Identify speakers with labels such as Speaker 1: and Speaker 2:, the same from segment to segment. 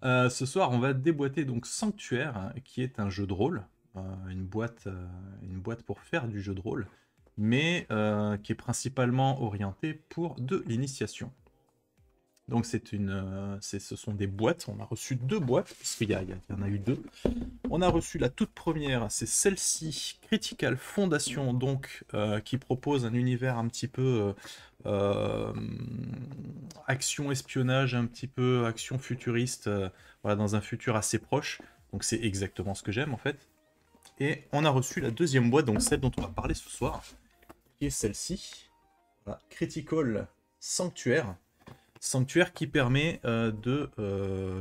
Speaker 1: Ce soir, on va déboîter donc Sanctuaire, qui est un jeu de rôle, une boîte pour faire du jeu de rôle, mais qui est principalement orientée pour de l'initiation. Donc ce sont des boîtes, on a reçu 2 boîtes, parce qu'il y en a eu 2. On a reçu la toute première, c'est celle-ci, Critical Foundation, donc qui propose un univers un petit peu action espionnage, un petit peu action futuriste, voilà, dans un futur assez proche. Donc c'est exactement ce que j'aime en fait. Et on a reçu la deuxième boîte, donc celle dont on va parler ce soir, qui est celle-ci, voilà, Critical Sanctuaire. Sanctuaire qui permet de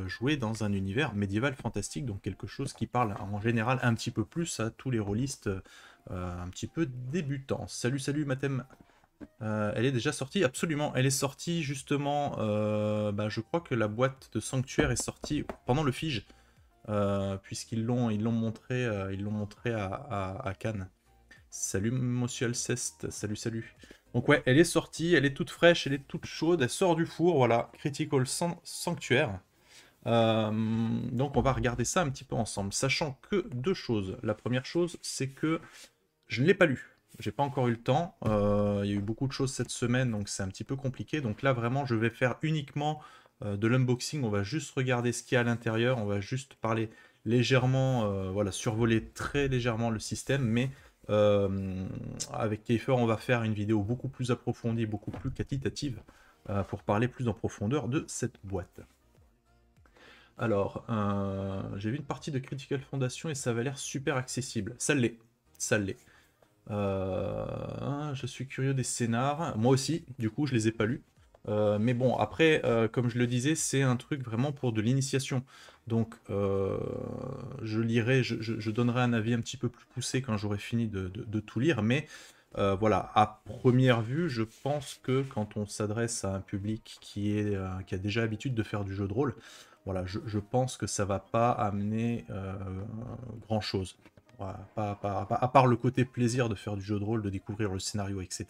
Speaker 1: jouer dans un univers médiéval fantastique, donc quelque chose qui parle en général un petit peu plus à tous les rôlistes un petit peu débutants. Salut, salut Mathem. Elle est déjà sortie? Absolument, elle est sortie justement, je crois que la boîte de Sanctuaire est sortie pendant le Fige, ils l'ont montré à Cannes. Salut Monsieur Alceste, salut salut. Donc ouais, elle est sortie, elle est toute fraîche, elle est toute chaude, elle sort du four, voilà, Critical Sanctuaire. Donc on va regarder ça un petit peu ensemble, sachant que 2 choses. La première chose, c'est que je ne l'ai pas lu. J'ai pas encore eu le temps. Il y a eu beaucoup de choses cette semaine, donc c'est un petit peu compliqué. Donc là, vraiment, je vais faire uniquement de l'unboxing. On va juste regarder ce qu'il y a à l'intérieur. On va juste parler légèrement, voilà, survoler très légèrement le système. Mais avec Kiefer, on va faire une vidéo beaucoup plus approfondie, beaucoup plus quantitative, pour parler plus en profondeur de cette boîte. Alors, j'ai vu une partie de Critical Foundation et ça avait l'air super accessible. Ça l'est. Ça l'est. Je suis curieux des scénars. Moi aussi, du coup, je les ai pas lus. Mais bon, après, comme je le disais, c'est un truc vraiment pour de l'initiation. Donc, je lirai, je donnerai un avis un petit peu plus poussé quand j'aurai fini de tout lire. Mais voilà, à première vue, je pense que quand on s'adresse à un public qui a déjà l'habitude de faire du jeu de rôle, voilà, je pense que ça va pas amener grand-chose. Voilà, à part le côté plaisir de faire du jeu de rôle, de découvrir le scénario, etc.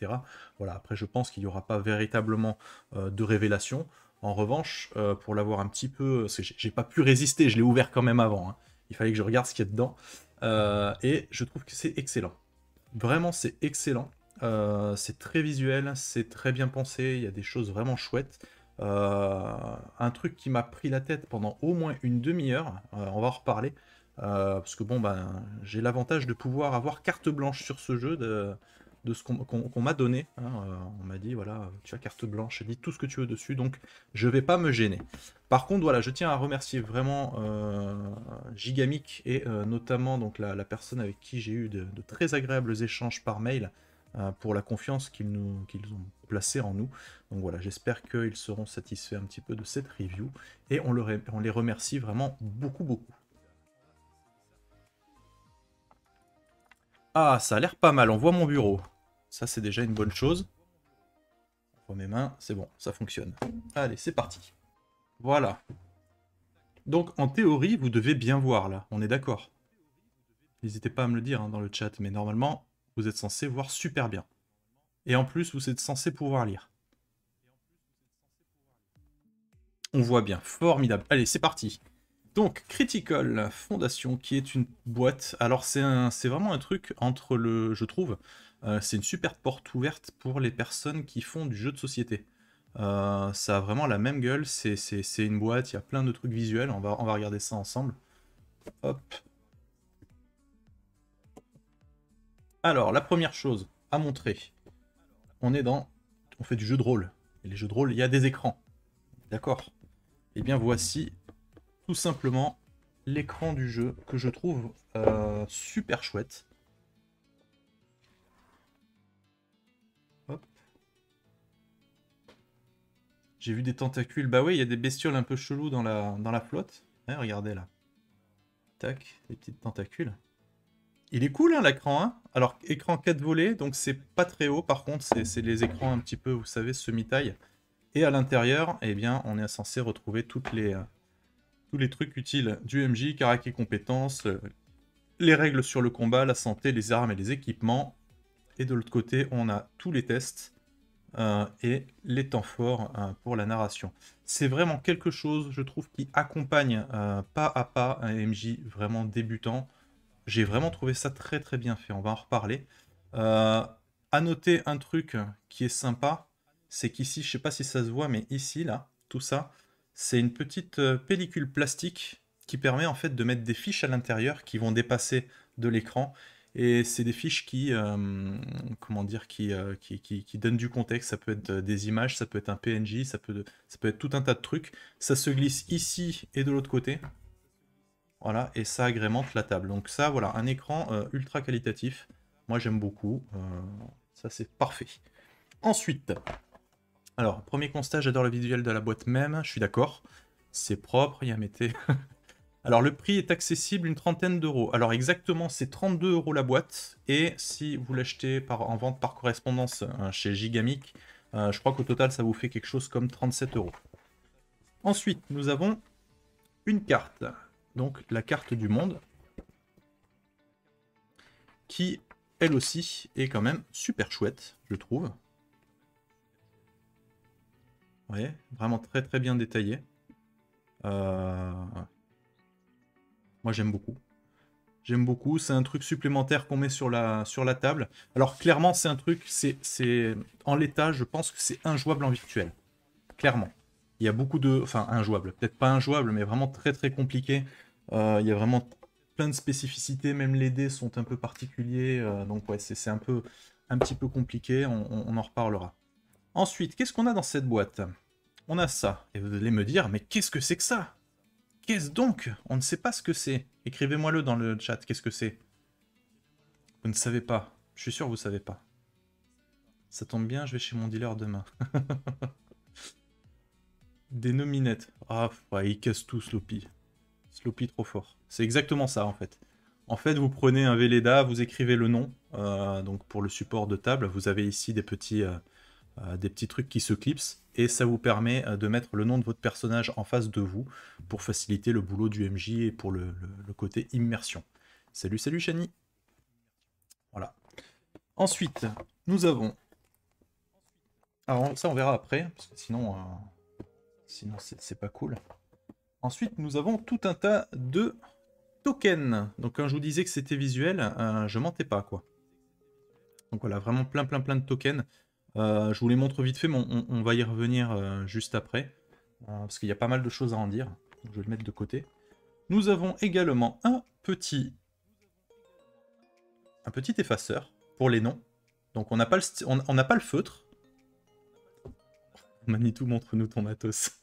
Speaker 1: Voilà, après, je pense qu'il n'y aura pas véritablement de révélation. En revanche, pour l'avoir un petit peu... Parce que j'ai pas pu résister, je l'ai ouvert quand même avant, hein. Il fallait que je regarde ce qu'il y a dedans. Et je trouve que c'est excellent. Vraiment, c'est excellent. C'est très visuel, c'est très bien pensé, il y a des choses vraiment chouettes. Un truc qui m'a pris la tête pendant au moins une demi-heure, on va en reparler, parce que bon, ben, j'ai l'avantage de pouvoir avoir carte blanche sur ce jeu, de ce qu'on m'a donné, hein. On m'a dit, voilà, tu as carte blanche, dis tout ce que tu veux dessus, donc je vais pas me gêner. Par contre, voilà, je tiens à remercier vraiment Gigamic et notamment donc la personne avec qui j'ai eu de très agréables échanges par mail pour la confiance qu'ils ont placée en nous. Donc voilà, j'espère qu'ils seront satisfaits un petit peu de cette review et on les remercie vraiment beaucoup beaucoup. Ah, ça a l'air pas mal, on voit mon bureau. Ça c'est déjà une bonne chose. On voit mes mains, c'est bon, ça fonctionne. Allez, c'est parti. Voilà. Donc en théorie, vous devez bien voir là, on est d'accord. N'hésitez pas à me le dire hein, dans le chat, mais normalement, vous êtes censé voir super bien. Et en plus, vous êtes censé pouvoir lire. On voit bien, formidable. Allez, c'est parti. Donc, Critical Foundation, qui est une boîte. Alors, c'est vraiment un truc entre le. Je trouve, c'est une super porte ouverte pour les personnes qui font du jeu de société. Ça a vraiment la même gueule, c'est une boîte, il y a plein de trucs visuels, on va regarder ça ensemble. Hop. Alors, la première chose à montrer, on fait du jeu de rôle. Et les jeux de rôle, il y a des écrans. D'accord? Et bien voici tout simplement l'écran du jeu que je trouve super chouette. Hop. J'ai vu des tentacules. Bah oui, il y a des bestioles un peu cheloues dans la flotte. Ouais, regardez là. Tac, des petites tentacules. Il est cool hein, l'écran, hein. Alors, écran 4 volets, donc c'est pas très haut. Par contre, c'est les écrans un petit peu, vous savez, semi-taille. Et à l'intérieur, eh bien, on est censé retrouver tous les trucs utiles du MJ, carac et compétences, les règles sur le combat, la santé, les armes et les équipements. Et de l'autre côté, on a tous les tests et les temps forts pour la narration. C'est vraiment quelque chose, je trouve, qui accompagne pas à pas un MJ vraiment débutant. J'ai vraiment trouvé ça très très bien fait, on va en reparler. À noter un truc qui est sympa, c'est qu'ici, je sais pas si ça se voit, mais ici, là, tout ça, c'est une petite pellicule plastique qui permet en fait de mettre des fiches à l'intérieur qui vont dépasser de l'écran. Et c'est des fiches qui, comment dire, qui donnent du contexte. Ça peut être des images, ça peut être un PNJ, ça peut être tout un tas de trucs. Ça se glisse ici et de l'autre côté. Voilà, et ça agrémente la table. Donc ça, voilà, un écran ultra qualitatif. Moi, j'aime beaucoup. Ça, c'est parfait. Ensuite, alors, premier constat, j'adore le visuel de la boîte même. Je suis d'accord. C'est propre, il y a mété. Alors, le prix est accessible, une trentaine d'euros. Alors, exactement, c'est 32 euros la boîte. Et si vous l'achetez en vente par correspondance chez Gigamic, je crois qu'au total, ça vous fait quelque chose comme 37 euros. Ensuite, nous avons une carte. Donc, la carte du monde. Qui, elle aussi, est quand même super chouette, je trouve. Vous voyez, vraiment très très bien détaillé. Moi, j'aime beaucoup. J'aime beaucoup, c'est un truc supplémentaire qu'on met sur la table. Alors clairement, c'est un truc, c'est en l'état, je pense que c'est injouable en virtuel. Clairement. Il y a beaucoup de... Enfin, injouable. Peut-être pas injouable, mais vraiment très très compliqué. Il y a vraiment plein de spécificités, même les dés sont un peu particuliers. Donc ouais, c'est un petit peu compliqué, on en reparlera. Ensuite, qu'est-ce qu'on a dans cette boîte? On a ça. Et vous allez me dire, mais qu'est-ce que c'est que ça? Qu'est-ce donc? On ne sait pas ce que c'est. Écrivez-moi-le dans le chat, qu'est-ce que c'est? Vous ne savez pas. Je suis sûr que vous ne savez pas. Ça tombe bien, je vais chez mon dealer demain. Des nominettes. Ah, ouais, il casse tout, Sloppy. Sloppy trop fort. C'est exactement ça, en fait. En fait, vous prenez un Velleda, vous écrivez le nom. Donc pour le support de table, vous avez ici des petits trucs qui se clipsent. Et ça vous permet de mettre le nom de votre personnage en face de vous pour faciliter le boulot du MJ et pour le côté immersion. Salut, salut, Shani. Voilà. Ensuite, nous avons... Alors ça, on verra après, parce que sinon c'est pas cool. Ensuite, nous avons tout un tas de tokens. Donc quand je vous disais que c'était visuel, je mentais pas, quoi. Donc voilà, vraiment plein de tokens. Je vous les montre vite fait, mais on va y revenir juste après. Parce qu'il y a pas mal de choses à en dire. Donc je vais le mettre de côté. Nous avons également un petit effaceur pour les noms. Donc on n'a pas, le feutre. Manitou, montre-nous ton matos.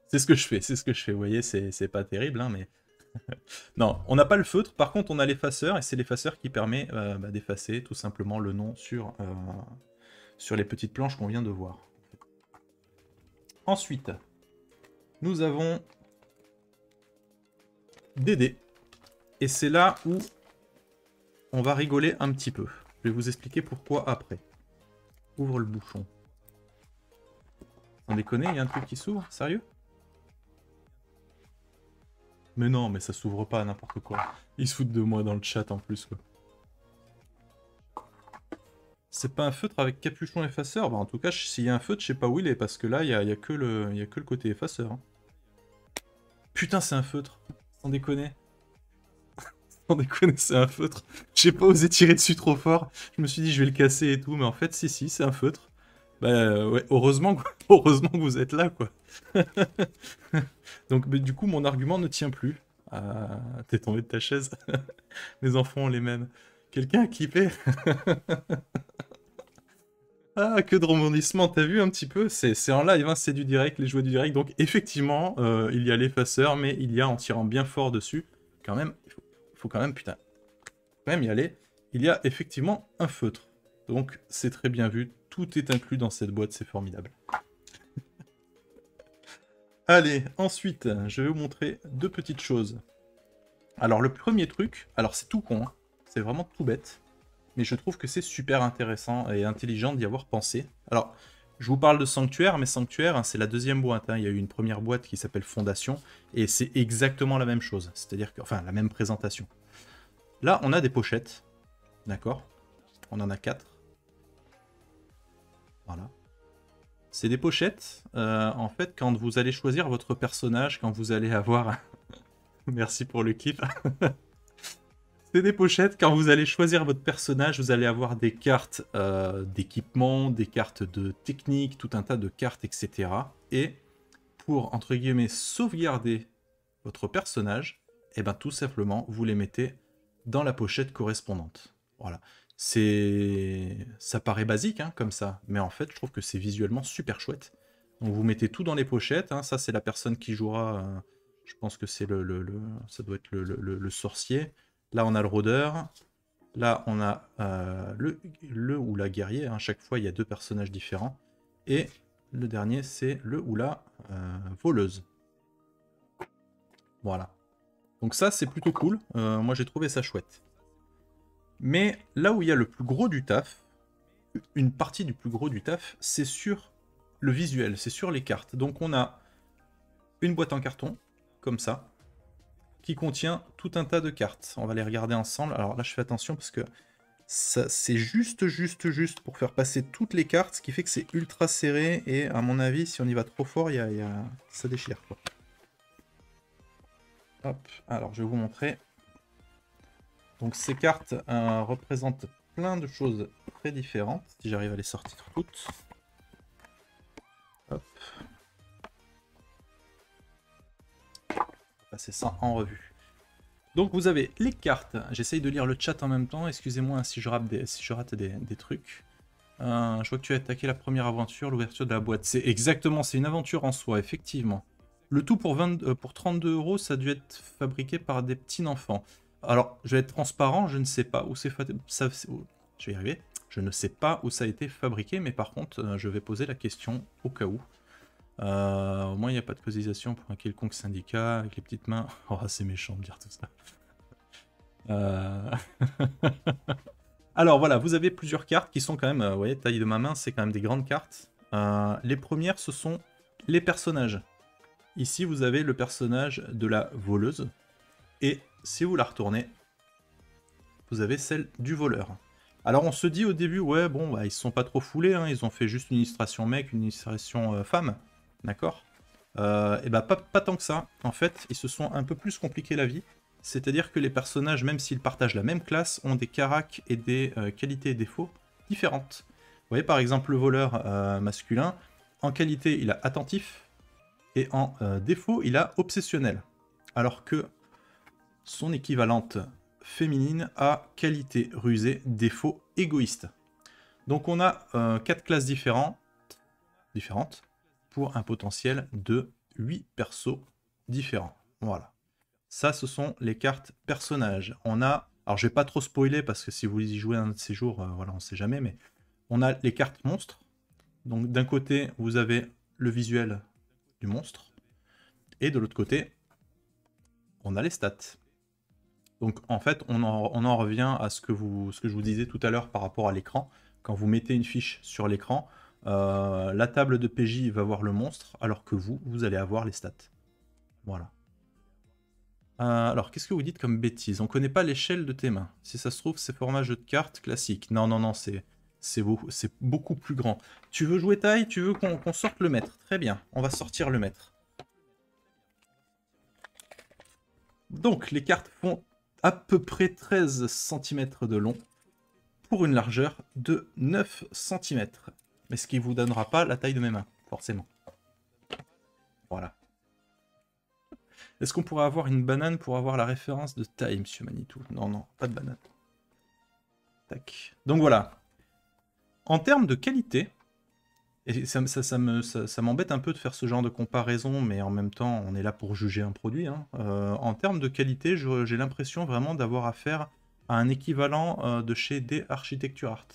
Speaker 1: C'est ce que je fais, vous voyez, c'est pas terrible, hein, mais... Non, on n'a pas le feutre, par contre on a l'effaceur, et c'est l'effaceur qui permet d'effacer tout simplement le nom sur les petites planches qu'on vient de voir. Ensuite, nous avons des dés. Et c'est là où on va rigoler un petit peu. Je vais vous expliquer pourquoi après. Ouvre le bouchon. On déconne, il y a un truc qui s'ouvre? Sérieux? Mais non, mais ça s'ouvre pas à n'importe quoi. Ils se foutent de moi dans le chat en plus, quoi. C'est pas un feutre avec capuchon effaceur? Bah en tout cas, s'il y a un feutre, je sais pas où il est, parce que là, il y a que le côté effaceur. Hein. Putain, c'est un feutre. Sans déconner. Sans déconner, c'est un feutre. J'ai pas osé tirer dessus trop fort. Je me suis dit, je vais le casser et tout, mais en fait, si, c'est un feutre. Bah ouais, heureusement que vous êtes là, quoi. Donc du coup, mon argument ne tient plus. T'es tombé de ta chaise. Mes enfants ont les mêmes. Quelqu'un a clippé. Ah, que de rebondissement, t'as vu un petit peu? C'est en live, hein, c'est du direct, les jouets du direct. Donc effectivement, il y a l'effaceur, mais il y a, en tirant bien fort dessus, quand même, il faut quand même, putain, quand même y aller. Il y a effectivement un feutre. Donc c'est très bien vu, tout est inclus dans cette boîte, c'est formidable. Allez, ensuite, je vais vous montrer deux petites choses. Alors le premier truc, alors c'est tout con, hein, c'est vraiment tout bête, mais je trouve que c'est super intéressant et intelligent d'y avoir pensé. Alors, je vous parle de Sanctuaire, mais Sanctuaire, hein, c'est la deuxième boîte. Hein. Il y a eu une première boîte qui s'appelle Fondation, et c'est exactement la même chose. C'est-à-dire que, enfin, la même présentation. Là, on a des pochettes, d'accord? On en a 4. Voilà. C'est des pochettes. En fait, quand vous allez choisir votre personnage, quand vous allez avoir... Merci pour le clip. C'est des pochettes. Quand vous allez choisir votre personnage, vous allez avoir des cartes d'équipement, des cartes de technique, tout un tas de cartes, etc. Et pour, entre guillemets, sauvegarder votre personnage, et ben tout simplement, vous les mettez dans la pochette correspondante. Voilà. Ça paraît basique hein, comme ça, mais en fait, je trouve que c'est visuellement super chouette. Donc vous mettez tout dans les pochettes. Hein. Ça, c'est la personne qui jouera. Je pense que c'est ça doit être le sorcier. Là, on a le rôdeur. Là, on a le ou la guerrier. À chaque fois, il y a deux personnages différents. Et le dernier, c'est le ou la voleuse. Voilà. Donc ça, c'est plutôt cool. Moi, j'ai trouvé ça chouette. Mais là où il y a le plus gros du taf, une partie du plus gros du taf, c'est sur le visuel, c'est sur les cartes. Donc on a une boîte en carton, comme ça, qui contient tout un tas de cartes. On va les regarder ensemble. Alors là, je fais attention parce que c'est juste pour faire passer toutes les cartes, ce qui fait que c'est ultra serré. Et à mon avis, si on y va trop fort, ça déchire, quoi. Hop, alors je vais vous montrer. Donc ces cartes représentent plein de choses très différentes, si j'arrive à les sortir toutes. Hop. Passer ça en revue. Donc vous avez les cartes, j'essaye de lire le chat en même temps, excusez-moi si je rate des trucs. Je vois que tu as attaqué la première aventure, l'ouverture de la boîte. C'est exactement, c'est une aventure en soi, effectivement. Le tout pour 32 €, ça a dû être fabriqué par des petits enfants. Alors, je vais être transparent, je ne sais pas où c'est je vais y arriver. Je ne sais pas où ça a été fabriqué, mais par contre, je vais poser la question au cas où. Au moins, il n'y a pas de cotisation pour un quelconque syndicat avec les petites mains. Oh, c'est méchant de dire tout ça. Alors voilà, vous avez plusieurs cartes qui sont quand même, vous voyez, taille de ma main, c'est quand même des grandes cartes. Les premières, ce sont les personnages. Ici, vous avez le personnage de la voleuse. Et si vous la retournez, vous avez celle du voleur. Alors on se dit au début, ouais, bon, bah, ils se sont pas trop foulés, hein, ils ont fait juste une illustration mec, une illustration femme, d'accord. Et bah pas tant que ça. En fait, ils se sont un peu plus compliqué la vie. C'est-à-dire que les personnages, même s'ils partagent la même classe, ont des caracs et des qualités et défauts différentes. Vous voyez par exemple le voleur masculin, en qualité il a attentif, et en défaut il a obsessionnel. Alors que son équivalente féminine a qualité rusée, défaut égoïste. Donc on a 4 classes différentes pour un potentiel de 8 persos différents. Voilà. Ça, ce sont les cartes personnages. On a, alors je vais pas trop spoiler parce que si vous y jouez un de ces jours, voilà, on sait jamais, mais on a les cartes monstres. Donc d'un côté, vous avez le visuel du monstre, et de l'autre côté, on a les stats. Donc en fait, on en revient à ce que je vous disais tout à l'heure par rapport à l'écran. Quand vous mettez une fiche sur l'écran, la table de PJ va voir le monstre, alors que vous allez avoir les stats. Voilà. Alors, qu'est-ce que vous dites comme bêtise? On connaît pas l'échelle de tes mains. Si ça se trouve, c'est format jeu de cartes classique. Non, non, non, c'est beaucoup plus grand. Tu veux jouer taille? Tu veux qu'on sorte le maître? Très bien, on va sortir le maître. Donc, les cartes font à peu près 13 cm de long pour une largeur de 9 cm. Mais ce qui vous donnera pas la taille de mes mains, forcément. Voilà. Est-ce qu'on pourrait avoir une banane pour avoir la référence de taille, monsieur Manitou? Non, non, pas de banane. Tac. Donc voilà. En termes de qualité, et ça m'embête un peu de faire ce genre de comparaison, mais en même temps, on est là pour juger un produit. Hein. En termes de qualité, j'ai l'impression vraiment d'avoir affaire à un équivalent de chez des Architecture Art.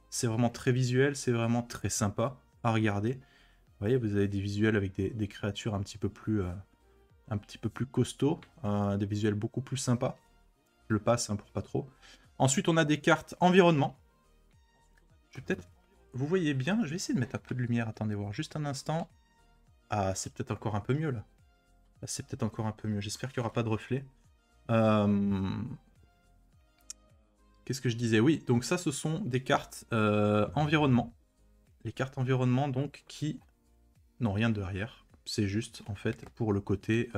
Speaker 1: C'est vraiment très visuel, c'est vraiment très sympa à regarder. Vous voyez, vous avez des visuels avec des créatures un petit peu plus costauds, des visuels beaucoup plus sympas. Je le passe hein, pour pas trop. Ensuite, on a des cartes environnement. Je vais peut-être... Vous voyez bien, je vais essayer de mettre un peu de lumière. Attendez voir juste un instant. Ah, c'est peut-être encore un peu mieux là. Là, c'est peut-être encore un peu mieux. J'espère qu'il n'y aura pas de reflet. Qu'est-ce que je disais? Oui, donc ça, ce sont des cartes environnement. les cartes environnement, donc, qui n'ont rien derrière. C'est juste, en fait, pour le côté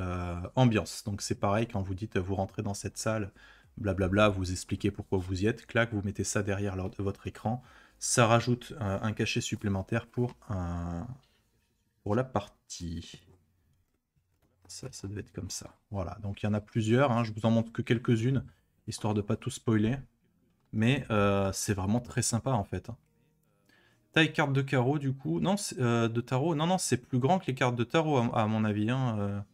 Speaker 1: ambiance. Donc c'est pareil, quand vous dites, vous rentrez dans cette salle, blablabla, vous expliquez pourquoi vous y êtes, clac, vous mettez ça derrière votre écran. Ça rajoute un cachet supplémentaire pour la partie. Ça devait être comme ça. Voilà, donc il y en a plusieurs, hein. Je vous en montre que quelques-unes, histoire de pas tout spoiler. Mais c'est vraiment très sympa, en fait, hein. Taille carte de carreau, du coup. Non, de tarot. Non, non, c'est plus grand que les cartes de tarot, à mon avis, hein.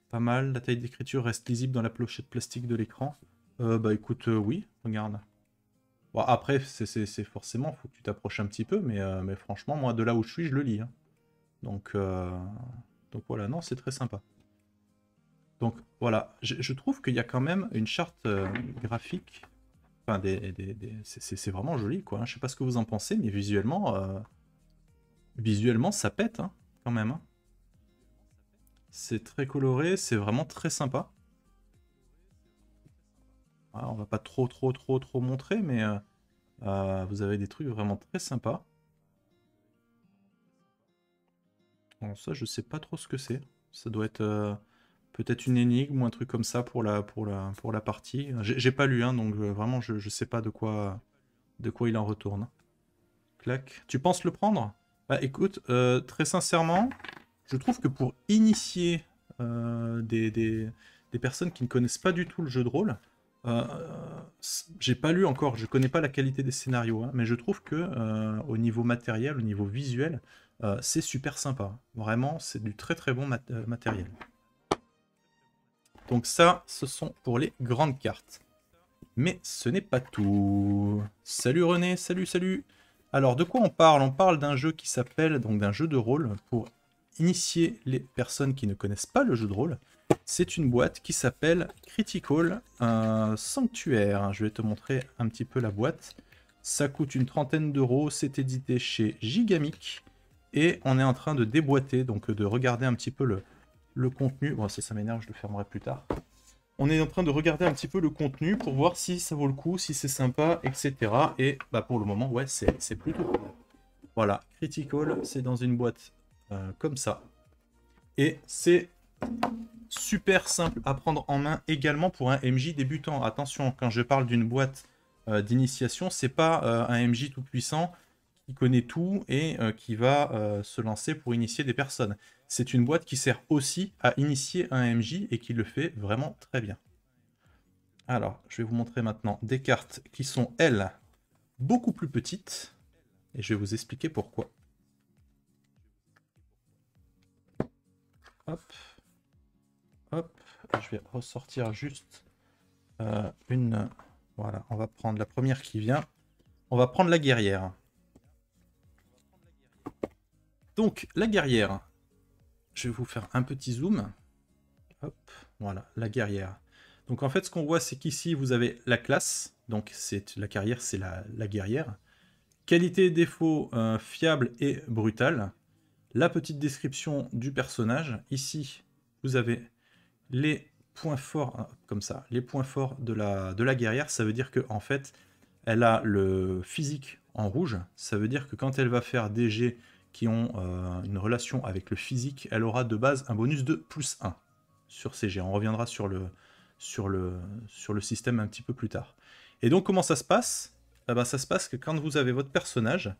Speaker 1: Pas mal. La taille d'écriture reste lisible dans la pochette plastique de l'écran. Bah écoute, oui, regarde. Bon, après, c'est forcément, faut que tu t'approches un petit peu, mais franchement, moi, de là où je suis, je le lis, hein. Donc voilà, non, c'est très sympa. Donc voilà, je trouve qu'il y a quand même une charte graphique. Enfin, c'est vraiment joli, quoi, hein. Je sais pas ce que vous en pensez, mais visuellement ça pète, hein, quand même, hein. C'est très coloré, c'est vraiment très sympa. Voilà, on va pas trop montrer, mais vous avez des trucs vraiment très sympas. Bon, ça, je sais pas trop ce que c'est. Ça doit être peut-être une énigme ou un truc comme ça pour la partie. J'ai pas lu, hein, donc vraiment, je sais pas de quoi il en retourne. Clac. Tu penses le prendre? Bah écoute, très sincèrement, je trouve que pour initier des personnes qui ne connaissent pas du tout le jeu de rôle, euh, j'ai pas lu encore, je connais pas la qualité des scénarios, hein, mais je trouve que au niveau matériel, au niveau visuel, c'est super sympa. Vraiment, c'est du très très bon matériel. Donc ça, ce sont pour les grandes cartes. Mais ce n'est pas tout. Salut René, salut. Alors, de quoi on parle? On parle d'un jeu qui s'appelle, donc d'un jeu de rôle pour initier les personnes qui ne connaissent pas le jeu de rôle. C'est une boîte qui s'appelle Critical Sanctuaire. Je vais te montrer un petit peu la boîte. Ça coûte une 30aine d'euros. C'est édité chez Gigamic. Et on est en train de déboîter, donc de regarder un petit peu le contenu. Bon, ça m'énerve, je le fermerai plus tard. On est en train de regarder un petit peu le contenu pour voir si ça vaut le coup, si c'est sympa, etc. Et bah pour le moment, ouais, c'est plutôt cool. Voilà, Critical, c'est dans une boîte comme ça. Et c'est super simple à prendre en main également pour un MJ débutant. Attention, quand je parle d'une boîte d'initiation, c'est pas un MJ tout puissant qui connaît tout et qui va se lancer pour initier des personnes. C'est une boîte qui sert aussi à initier un MJ et qui le fait vraiment très bien. Alors, je vais vous montrer maintenant des cartes qui sont, elles, beaucoup plus petites. Et je vais vous expliquer pourquoi. Hop. Hop. Je vais ressortir juste une... Voilà, on va prendre la première qui vient. On va prendre la guerrière. Donc, la guerrière. Je vais vous faire un petit zoom. Hop, voilà, la guerrière. Donc en fait, ce qu'on voit, c'est qu'ici, vous avez la classe. Donc la carrière, c'est la guerrière. Qualité et défaut, fiable et brutal. La petite description du personnage. Ici, vous avez les points forts, hein, comme ça, les points forts de la guerrière. Ça veut dire qu'en fait, elle a le physique en rouge. Ça veut dire que quand elle va faire des jets qui ont une relation avec le physique, elle aura de base un bonus de +1 sur ces jets. On reviendra sur le système un petit peu plus tard. Et donc, comment ça se passe? Eh ben, ça se passe que quand vous avez votre personnage,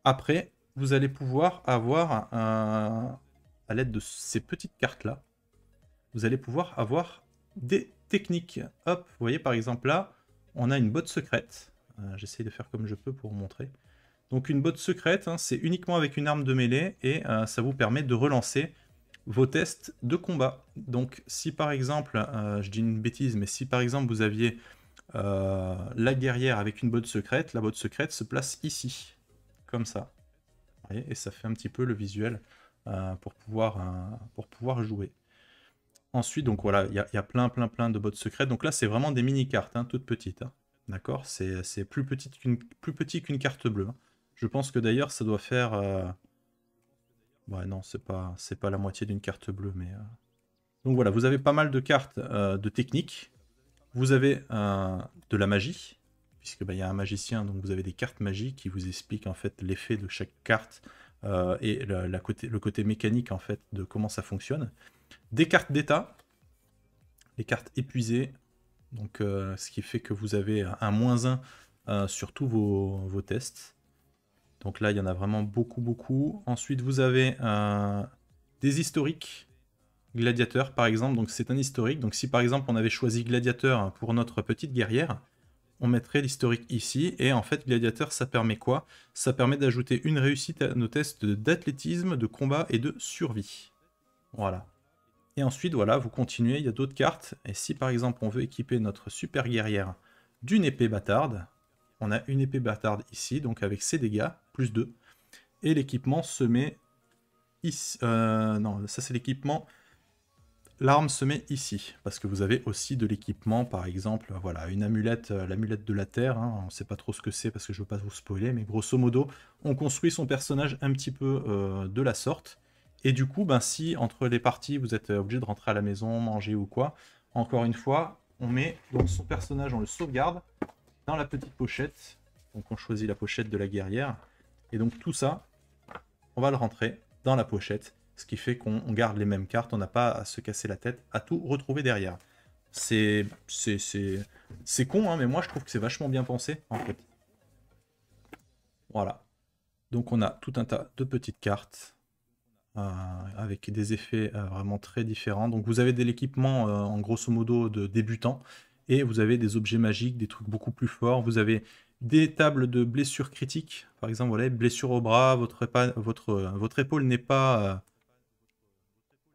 Speaker 1: après, vous allez pouvoir avoir, à l'aide de ces petites cartes-là, vous allez pouvoir avoir des techniques. Hop, vous voyez par exemple là, on a une botte secrète. J'essaie de faire comme je peux pour vous montrer. Donc une botte secrète, hein, c'est uniquement avec une arme de mêlée et ça vous permet de relancer vos tests de combat. Donc si par exemple, je dis une bêtise, mais si par exemple vous aviez la guerrière avec une botte secrète, la botte secrète se place ici, comme ça. Vous voyez, et ça fait un petit peu le visuel pour pouvoir jouer. Ensuite, donc voilà, il y a plein de bottes secrètes. Donc là, c'est vraiment des mini-cartes, hein, toutes petites, hein. D'accord? C'est plus petit qu'une carte bleue, hein. Je pense que d'ailleurs, ça doit faire... Ouais, non, c'est pas la moitié d'une carte bleue, mais... Donc voilà, vous avez pas mal de cartes de technique. Vous avez de la magie, puisque bah, y a un magicien, donc vous avez des cartes magiques qui vous expliquent en fait l'effet de chaque carte et le côté mécanique en fait de comment ça fonctionne. Des cartes d'état, les cartes épuisées, donc ce qui fait que vous avez un -1 sur tous vos tests. Donc là, il y en a vraiment beaucoup, beaucoup. Ensuite, vous avez des historiques. Gladiateur, par exemple, donc c'est un historique. Donc si par exemple on avait choisi Gladiateur pour notre petite guerrière, on mettrait l'historique ici. Et en fait, Gladiateur, ça permet quoi? Ça permet d'ajouter une réussite à nos tests d'athlétisme, de combat et de survie. Voilà. Et ensuite, voilà, vous continuez, il y a d'autres cartes. Et si par exemple on veut équiper notre super guerrière d'une épée bâtarde, on a une épée bâtarde ici, donc avec ses dégâts, +2. Et l'équipement se met ici. Non, ça c'est l'équipement. L'arme se met ici, parce que vous avez aussi de l'équipement, par exemple, voilà, une amulette, l'amulette de la Terre, hein, on ne sait pas trop ce que c'est parce que je ne veux pas vous spoiler, mais grosso modo, on construit son personnage un petit peu de la sorte, et du coup, ben, si entre les parties, vous êtes obligé de rentrer à la maison, manger ou quoi, encore une fois, on met donc son personnage, on le sauvegarde dans la petite pochette, donc on choisit la pochette de la guerrière, et donc tout ça, on va le rentrer dans la pochette, ce qui fait qu'on garde les mêmes cartes, on n'a pas à se casser la tête, à tout retrouver derrière. C'est con, hein, mais moi je trouve que c'est vachement bien pensé, en fait. Voilà. Donc on a tout un tas de petites cartes, avec des effets vraiment très différents. Donc vous avez de l'équipement, en grosso modo, de débutant, et vous avez des objets magiques, des trucs beaucoup plus forts. Vous avez des tables de blessures critiques, par exemple, voilà, blessure au bras, votre épaule n'est pas...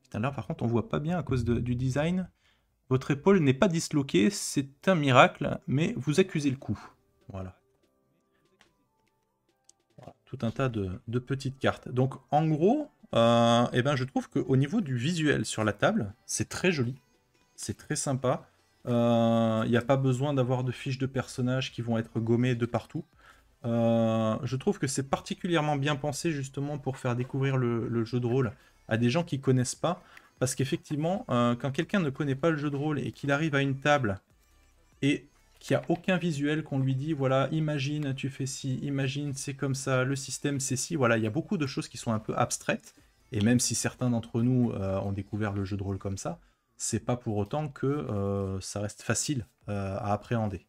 Speaker 1: Putain, là, par contre, on voit pas bien à cause du design. Votre épaule n'est pas disloquée, c'est un miracle, mais vous accusez le coup. Voilà. Voilà, tout un tas de petites cartes. Donc, en gros, eh ben, je trouve qu'au niveau du visuel sur la table, c'est très joli. C'est très sympa. Il n'y a pas besoin d'avoir de fiches de personnages qui vont être gommées de partout. Je trouve que c'est particulièrement bien pensé justement pour faire découvrir le jeu de rôle à des gens qui connaissent pas. Parce qu'effectivement, quand quelqu'un ne connaît pas le jeu de rôle et qu'il arrive à une table et qu'il n'y a aucun visuel, qu'on lui dit, voilà, imagine, tu fais ci, imagine, c'est comme ça, le système, c'est ci, voilà, il y a beaucoup de choses qui sont un peu abstraites. Et même si certains d'entre nous ont découvert le jeu de rôle comme ça, c'est pas pour autant que ça reste facile à appréhender.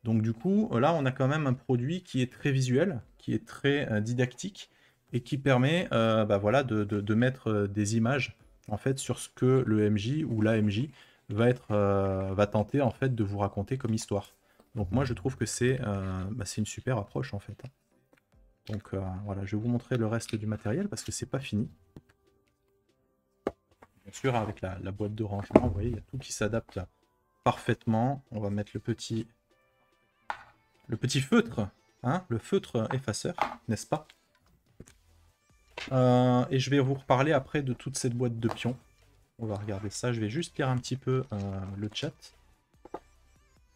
Speaker 1: Donc du coup, là, on a quand même un produit qui est très visuel, qui est très didactique, et qui permet bah, voilà, de mettre des images en fait, sur ce que le MJ ou la MJ va tenter en fait, de vous raconter comme histoire. Donc moi, je trouve que c'est une super approche, en fait. Donc voilà, je vais vous montrer le reste du matériel, parce que c'est pas fini. Bien sûr, avec la boîte de rangement, vous voyez, il y a tout qui s'adapte parfaitement. On va mettre le petit feutre, hein, le feutre effaceur, n'est-ce pas? Et je vais vous reparler après de toute cette boîte de pions. On va regarder ça, je vais juste lire un petit peu le chat.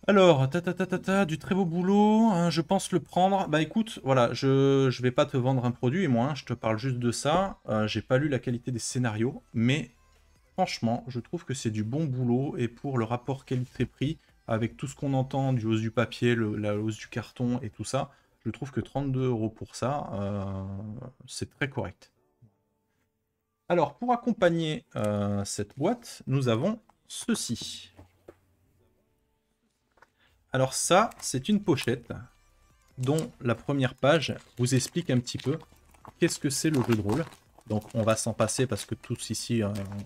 Speaker 1: Alors, du très beau boulot, hein, je pense le prendre. Bah écoute, voilà, je vais pas te vendre un produit, moi, hein, je te parle juste de ça. J'ai pas lu la qualité des scénarios, mais franchement, je trouve que c'est du bon boulot, et pour le rapport qualité-prix, avec tout ce qu'on entend, du hausse du papier, la hausse du carton et tout ça, je trouve que 32 € pour ça, c'est très correct. Alors, pour accompagner cette boîte, nous avons ceci. Alors ça, c'est une pochette dont la première page vous explique un petit peu qu'est-ce que c'est le jeu de rôle. Donc on va s'en passer parce que tous ici,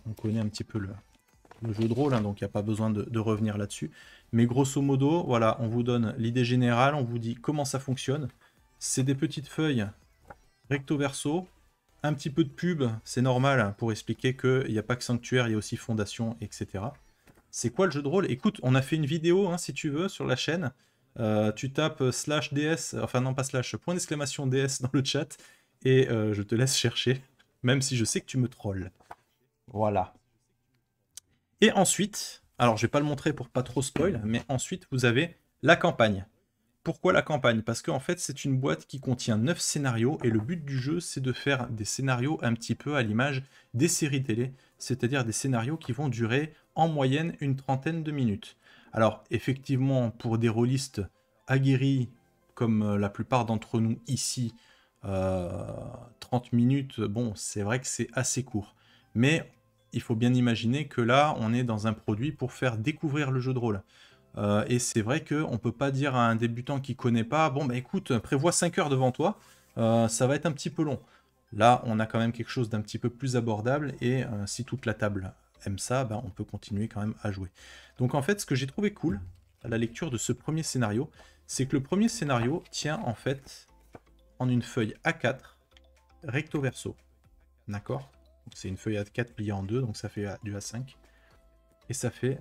Speaker 1: on connaît un petit peu le jeu de rôle, hein, donc il n'y a pas besoin de revenir là-dessus. Mais grosso modo, voilà, on vous donne l'idée générale, on vous dit comment ça fonctionne. C'est des petites feuilles recto verso, un petit peu de pub, c'est normal, hein, pour expliquer qu'il n'y a pas que Sanctuaire, il y a aussi Fondation, etc. C'est quoi le jeu de rôle? Écoute, on a fait une vidéo, hein, si tu veux, sur la chaîne. Tu tapes /DS, enfin non pas slash, point d'exclamation DS dans le chat, et je te laisse chercher, même si je sais que tu me trolls. Voilà. Et ensuite, alors je vais pas le montrer pour pas trop spoil, mais ensuite vous avez la campagne. Pourquoi la campagne? Parce qu'en fait c'est une boîte qui contient 9 scénarios, et le but du jeu c'est de faire des scénarios un petit peu à l'image des séries télé, c'est-à-dire des scénarios qui vont durer en moyenne une trentaine de minutes. Alors effectivement, pour des rôlistes aguerri, comme la plupart d'entre nous ici, 30 minutes, bon, c'est vrai que c'est assez court. Mais il faut bien imaginer que là, on est dans un produit pour faire découvrir le jeu de rôle. Et c'est vrai qu'on ne peut pas dire à un débutant qui ne connaît pas, bon bah écoute, prévois 5 heures devant toi, ça va être un petit peu long. Là, on a quand même quelque chose d'un petit peu plus abordable, et si toute la table aime ça, bah, on peut continuer quand même à jouer. Donc en fait, ce que j'ai trouvé cool à la lecture de ce premier scénario, c'est que le premier scénario tient en fait en une feuille A4, recto verso. D'accord? C'est une feuille A4 pliée en deux, donc ça fait du A5. Et ça fait...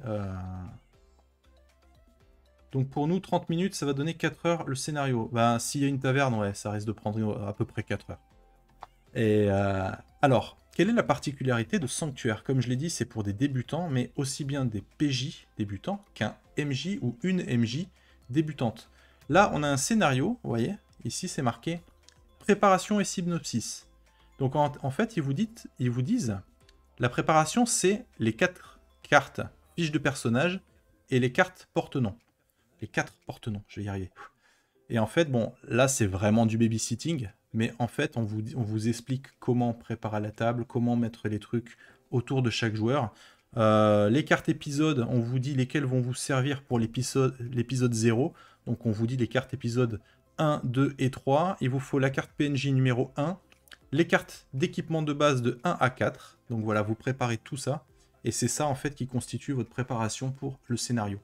Speaker 1: Donc pour nous, 30 minutes, ça va donner 4 heures le scénario. Bah, s'il y a une taverne, ouais, ça risque de prendre à peu près 4 heures. Et alors, quelle est la particularité de Sanctuaire? Comme je l'ai dit, c'est pour des débutants, mais aussi bien des PJ débutants qu'un MJ ou une MJ débutante. Là, on a un scénario, vous voyez, ici c'est marqué préparation et synopsis. Donc en fait, ils vous disent, la préparation, c'est les 4 cartes fiches de personnage et les cartes porte-noms. Les 4 porte-noms, je vais y arriver. Et en fait, bon, là, c'est vraiment du babysitting, mais en fait, on vous explique comment préparer la table, comment mettre les trucs autour de chaque joueur. Les cartes épisodes, on vous dit lesquelles vont vous servir pour l'épisode 0. Donc, on vous dit les cartes épisodes 1, 2 et 3. Il vous faut la carte PNJ numéro 1, les cartes d'équipement de base de 1 à 4. Donc voilà, vous préparez tout ça. Et c'est ça, en fait, qui constitue votre préparation pour le scénario.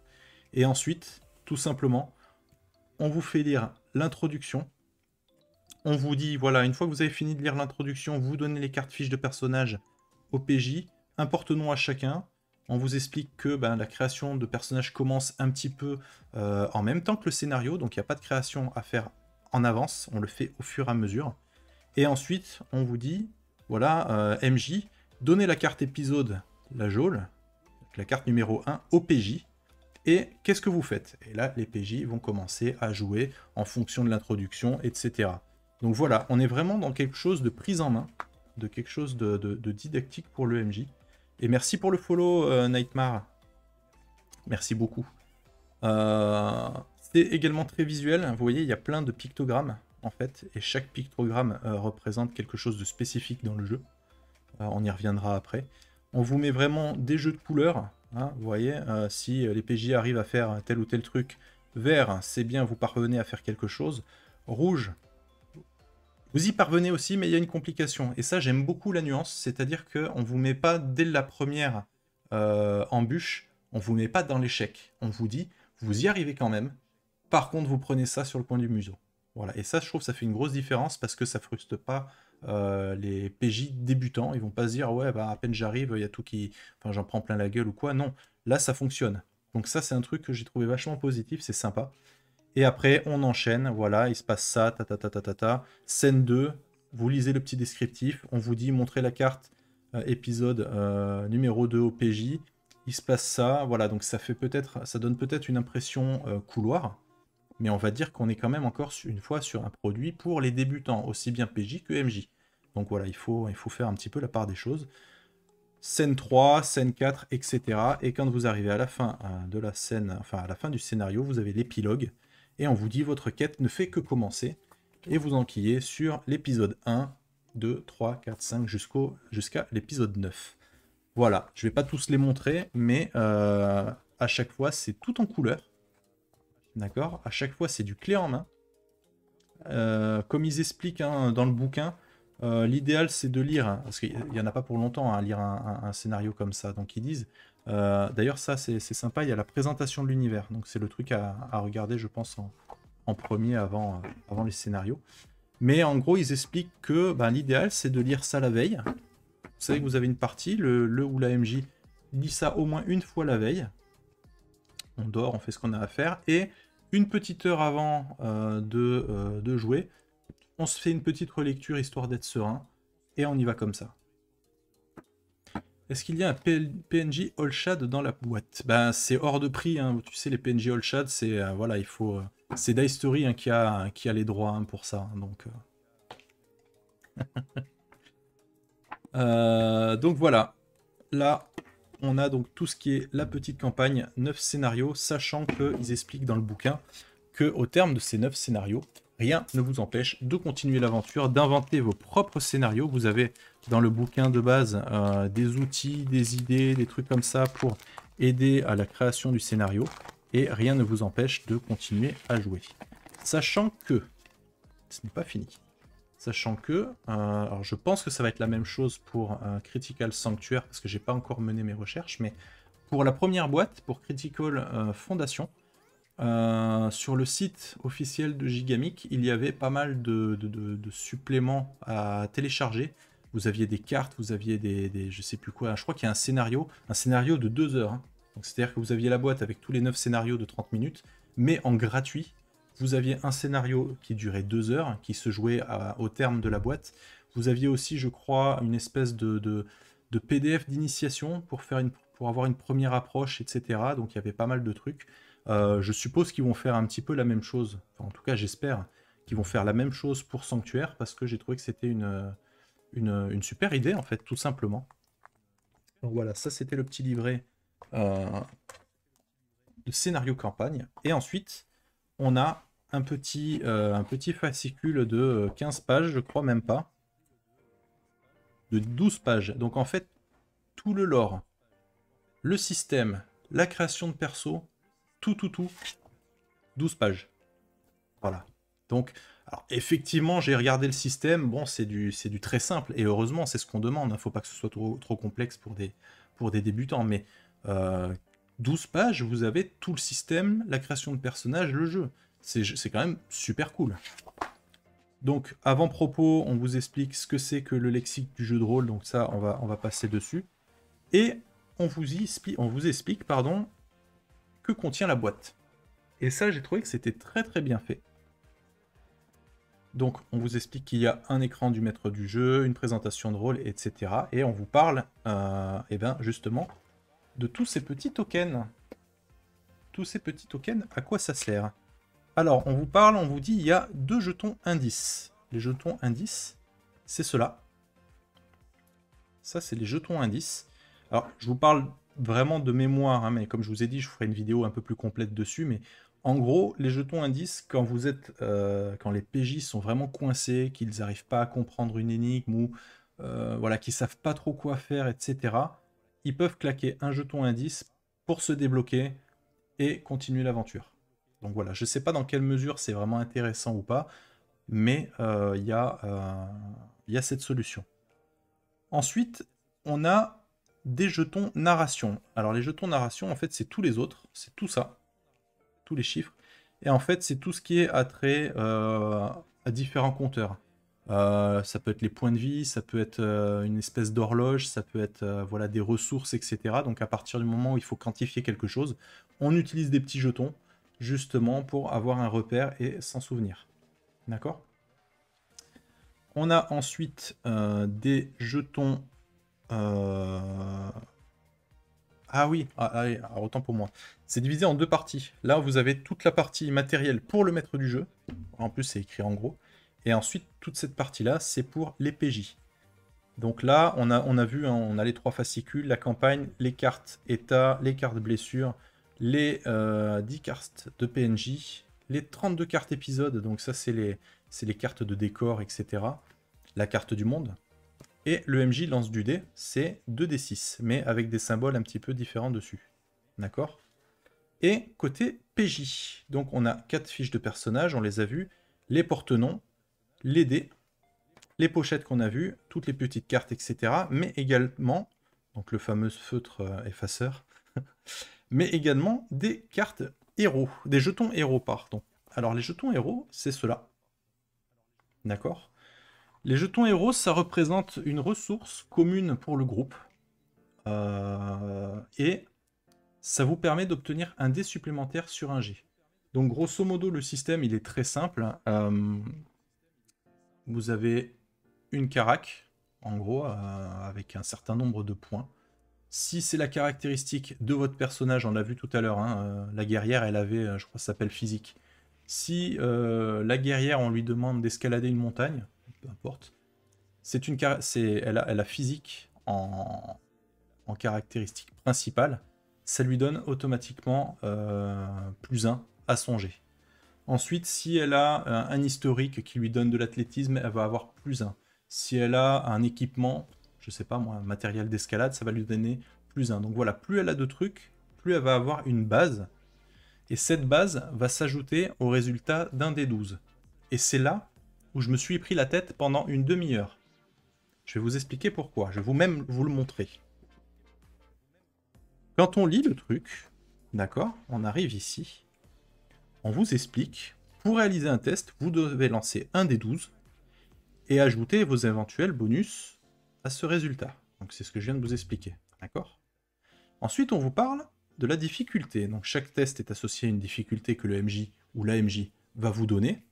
Speaker 1: Et ensuite, tout simplement, on vous fait lire l'introduction. On vous dit, voilà, une fois que vous avez fini de lire l'introduction, vous donnez les cartes fiches de personnages au PJ, un porte-nom à chacun. On vous explique que ben, la création de personnages commence un petit peu en même temps que le scénario, donc il n'y a pas de création à faire en avance, on le fait au fur et à mesure. Et ensuite, on vous dit, voilà, MJ, donnez la carte épisode, la geôle, la carte numéro 1 au PJ, et qu'est-ce que vous faites? Et là, les PJ vont commencer à jouer en fonction de l'introduction, etc. Donc voilà, on est vraiment dans quelque chose de prise en main, de quelque chose de didactique pour le MJ. Et merci pour le follow, Nightmare. Merci beaucoup. C'est également très visuel. Vous voyez, il y a plein de pictogrammes, en fait, et chaque pictogramme représente quelque chose de spécifique dans le jeu. On y reviendra après. On vous met vraiment des jeux de couleurs. Hein, vous voyez, si les PJ arrivent à faire tel ou tel truc, vert, c'est bien, vous parvenez à faire quelque chose. Rouge, vous y parvenez aussi, mais il y a une complication. Et ça, j'aime beaucoup la nuance, c'est-à-dire qu'on ne vous met pas dès la première embûche, on ne vous met pas dans l'échec. On vous dit, vous y arrivez quand même, par contre, vous prenez ça sur le coin du museau. Voilà. Et ça, je trouve, ça fait une grosse différence parce que ça frustre pas les PJ débutants. Ils vont pas se dire, ouais, bah, à peine j'arrive, il y a tout qui... Enfin, j'en prends plein la gueule ou quoi. Non, là, ça fonctionne. Donc ça, c'est un truc que j'ai trouvé vachement positif, c'est sympa. Et après, on enchaîne, voilà, il se passe ça, ta ta ta ta ta ta. Scène 2, vous lisez le petit descriptif, on vous dit, montrez la carte épisode numéro 2 au PJ. Il se passe ça, voilà, donc ça donne peut-être une impression couloir, mais on va dire qu'on est quand même encore une fois sur un produit pour les débutants, aussi bien PJ que MJ. Donc voilà, il faut faire un petit peu la part des choses. Scène 3, scène 4, etc. Et quand vous arrivez à la fin de la scène, enfin à la fin du scénario, vous avez l'épilogue, et on vous dit votre quête ne fait que commencer, et vous enquillez sur l'épisode 1, 2, 3, 4, 5, jusqu'à l'épisode 9. Voilà, je ne vais pas tous les montrer, mais à chaque fois, c'est tout en couleur. D'accord? À chaque fois, c'est du clé en main. Comme ils expliquent hein, dans le bouquin, l'idéal c'est de lire, hein, parce qu'il n'y en a pas pour longtemps à lire un scénario comme ça, donc ils disent, d'ailleurs ça c'est sympa, il y a la présentation de l'univers, donc c'est le truc à regarder je pense en premier avant les scénarios. Mais en gros ils expliquent que ben, l'idéal c'est de lire ça la veille. Vous savez que vous avez une partie, le ou la MJ lit ça au moins une fois la veille. On dort, on fait ce qu'on a à faire, et une petite heure avant de jouer, on se fait une petite relecture histoire d'être serein, et on y va comme ça. Est-ce qu'il y a un PNJ All Shad dans la boîte? Ben c'est hors de prix, hein. Tu sais les PNJ All Shad, c'est voilà, il faut, c'est Dice Story hein, qui a les droits hein, pour ça, hein, donc. Donc voilà, là on a donc tout ce qui est la petite campagne, 9 scénarios, sachant qu'ils expliquent dans le bouquin qu'au terme de ces 9 scénarios, rien ne vous empêche de continuer l'aventure, d'inventer vos propres scénarios. Vous avez dans le bouquin de base des outils, des idées, des trucs comme ça pour aider à la création du scénario. Et rien ne vous empêche de continuer à jouer. Sachant que ce n'est pas fini. Sachant que, alors je pense que ça va être la même chose pour Critical Sanctuary, parce que j'ai pas encore mené mes recherches, mais pour la première boîte, pour Critical Foundation, sur le site officiel de Gigamic, il y avait pas mal de suppléments à télécharger. Vous aviez des cartes, vous aviez des je sais plus quoi, je crois qu'il y a un scénario de 2 heures. Hein. Donc c'est-à-dire que vous aviez la boîte avec tous les 9 scénarios de 30 minutes, mais en gratuit. Vous aviez un scénario qui durait 2 heures, qui se jouait au terme de la boîte. Vous aviez aussi, je crois, une espèce de PDF d'initiation pour avoir une première approche, etc. Donc il y avait pas mal de trucs. Je suppose qu'ils vont faire un petit peu la même chose. Enfin, en tout cas, j'espère qu'ils vont faire la même chose pour Sanctuaire, parce que j'ai trouvé que c'était une super idée, en fait, tout simplement. Donc voilà, ça c'était le petit livret de scénario campagne. Et ensuite, on a un petit fascicule de 15 pages, je crois même pas. De 12 pages. Donc en fait, tout le lore, le système, la création de perso, tout, 12 pages. Voilà. Donc, alors, effectivement, j'ai regardé le système. Bon, c'est du très simple. Et heureusement, c'est ce qu'on demande. Il ne faut pas que ce soit trop complexe pour des débutants. Mais 12 pages, vous avez tout le système, la création de personnages, le jeu. C'est quand même super cool. Donc, avant-propos, on vous explique ce que c'est que le lexique du jeu de rôle. Donc ça, on va passer dessus. Et on vous explique, que contient la boîte. Et ça, j'ai trouvé que c'était très bien fait. Donc, on vous explique qu'il y a un écran du maître du jeu, une présentation de rôle, etc. Et on vous parle, justement, de tous ces petits tokens. Tous ces petits tokens, à quoi ça sert? Alors, on vous dit, il y a 2 jetons indices. Les jetons indices, c'est cela. Ça, c'est les jetons indices. Alors, je vous parle vraiment de mémoire, hein, mais comme je vous ai dit, je ferai une vidéo un peu plus complète dessus, mais en gros, les jetons indices, quand les PJ sont vraiment coincés, qu'ils n'arrivent pas à comprendre une énigme ou voilà, qu'ils savent pas trop quoi faire, etc., ils peuvent claquer un jeton indice pour se débloquer et continuer l'aventure. Donc voilà, je ne sais pas dans quelle mesure c'est vraiment intéressant ou pas, mais il y a cette solution. Ensuite, on a des jetons narration. Alors les jetons narration, en fait, c'est tous les autres, c'est tout ça, tous les chiffres. Et en fait, c'est tout ce qui est attrait à différents compteurs. Ça peut être les points de vie, ça peut être une espèce d'horloge, ça peut être voilà, des ressources, etc. Donc à partir du moment où il faut quantifier quelque chose, on utilise des petits jetons, justement pour avoir un repère et s'en souvenir. D'accord ? On a ensuite des jetons... Ah oui, allez, autant pour moi. C'est divisé en 2 parties. Là, vous avez toute la partie matérielle pour le maître du jeu. En plus, c'est écrit en gros. Et ensuite, toute cette partie-là, c'est pour les PJ. Donc là, on a vu, hein, on a les 3 fascicules, la campagne, les cartes état, les cartes blessures, les 10 cartes de PNJ, les 32 cartes épisodes, donc ça c'est les cartes de décor, etc. La carte du monde. Et le MJ lance du dé, c'est 2d6, mais avec des symboles un petit peu différents dessus. D'accord ? Et côté PJ, donc on a 4 fiches de personnages, on les a vues, les porte-noms, les dés, les pochettes qu'on a vues, toutes les petites cartes, etc. Mais également, donc le fameux feutre effaceur, mais également des cartes héros, des jetons héros, pardon. Alors les jetons héros, c'est cela. D'accord ? Les jetons héros, ça représente une ressource commune pour le groupe. Et ça vous permet d'obtenir un dé supplémentaire sur un G. Donc grosso modo, le système, il est très simple. Vous avez une carac, en gros, avec un certain nombre de points. Si c'est la caractéristique de votre personnage, on l'a vu tout à l'heure, hein, la guerrière, elle avait, je crois que ça s'appelle physique. Si la guerrière, on lui demande d'escalader une montagne, peu importe, elle a physique en caractéristique principale, ça lui donne automatiquement +1 à son jet.
Speaker 2: Ensuite, si elle a un historique qui lui donne de l'athlétisme, elle va avoir +1. Si elle a un équipement, je sais pas moi, un matériel d'escalade, ça va lui donner +1. Donc voilà, plus elle a de trucs, plus elle va avoir une base. Et cette base va s'ajouter au résultat d'un des 12. Et c'est là où je me suis pris la tête pendant une demi-heure. Je vais vous expliquer pourquoi. Je vais même vous le montrer. Quand on lit le truc, d'accord, on arrive ici, on vous explique, pour réaliser un test, vous devez lancer un des 12 et ajouter vos éventuels bonus à ce résultat. Donc c'est ce que je viens de vous expliquer, d'accord? Ensuite, on vous parle de la difficulté. Donc chaque test est associé à une difficulté que le MJ ou l'AMJ va vous donner.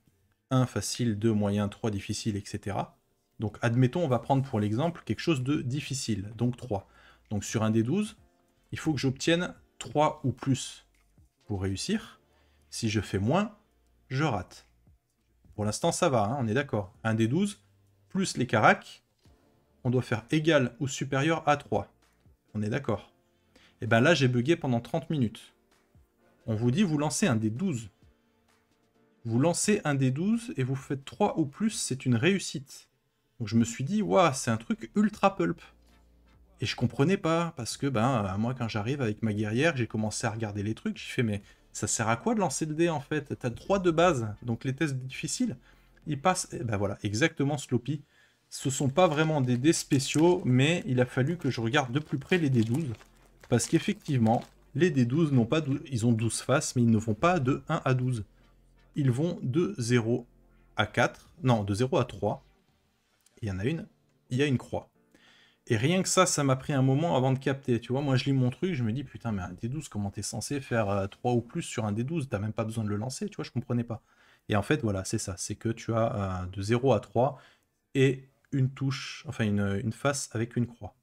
Speaker 2: 1 facile, 2 moyen, 3 difficile, etc. Donc admettons, on va prendre pour l'exemple quelque chose de difficile, donc 3. Donc sur un des 12, il faut que j'obtienne 3 ou plus pour réussir. Si je fais moins, je rate. Pour l'instant, ça va, hein, on est d'accord. Un des 12, plus les caracs, on doit faire égal ou supérieur à 3. On est d'accord. Et bien là, j'ai bugué pendant 30 minutes. On vous dit, vous lancez un des 12. Vous lancez un des 12 et vous faites 3 ou plus, c'est une réussite. Donc je me suis dit, waouh, c'est un truc ultra pulp. Et je comprenais pas, parce que moi quand j'arrive avec ma guerrière, j'ai commencé à regarder les trucs, j'ai fait mais ça sert à quoi de lancer le dé en fait? T'as 3 de base, donc les tests difficiles, ils passent, et ben voilà, exactement Sloppy. Ce sont pas vraiment des dés spéciaux, mais il a fallu que je regarde de plus près les dés 12, parce qu'effectivement, les dés 12 n'ont pas, ils ont 12 faces, mais ils ne vont pas de 1 à 12. Ils vont de 0 à 4, non, de 0 à 3, il y en a une, il y a une croix. Et rien que ça m'a pris un moment avant de capter. Tu vois, moi je lis mon truc, je me dis putain, mais un D12, comment t'es censé faire 3 ou plus sur un D12? T'as même pas besoin de le lancer, tu vois, je comprenais pas. Et en fait, voilà, c'est ça, c'est que tu as de 0 à 3 et une touche, enfin une face avec une croix.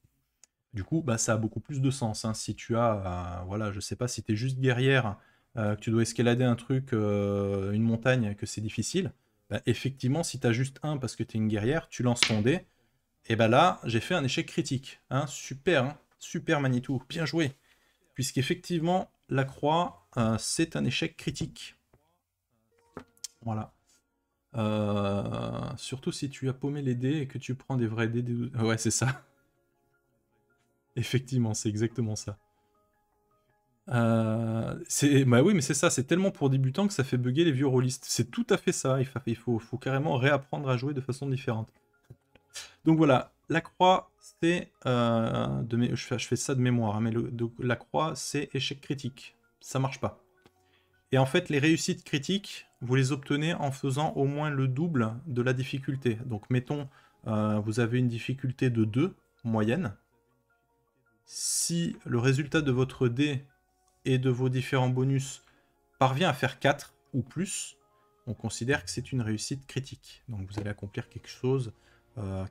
Speaker 2: Du coup, ça a beaucoup plus de sens. Hein. Si tu as, voilà, je sais pas, si t'es juste guerrière, que tu dois escalader un truc, une montagne, que c'est difficile, effectivement, si t'as juste un parce que t'es une guerrière, tu lances ton dé. Et ben là, j'ai fait un échec critique. Super, super Manitou, bien joué. Puisqu'effectivement, la croix, c'est un échec critique. Voilà. Surtout si tu as paumé les dés et que tu prends des vrais dés. Ouais, c'est ça. Effectivement, c'est exactement ça. Bah oui, mais c'est ça, c'est tellement pour débutants que ça fait bugger les vieux rôlistes. C'est tout à fait ça, faut carrément réapprendre à jouer de façon différente. Donc voilà, la croix, c'est... je fais ça de mémoire, hein, mais la croix, c'est échec critique. Ça marche pas. Et en fait, les réussites critiques, vous les obtenez en faisant au moins le double de la difficulté. Donc mettons, vous avez une difficulté de 2, moyenne. Si le résultat de votre dé et de vos différents bonus parvient à faire 4 ou plus, on considère que c'est une réussite critique. Donc vous allez accomplir quelque chose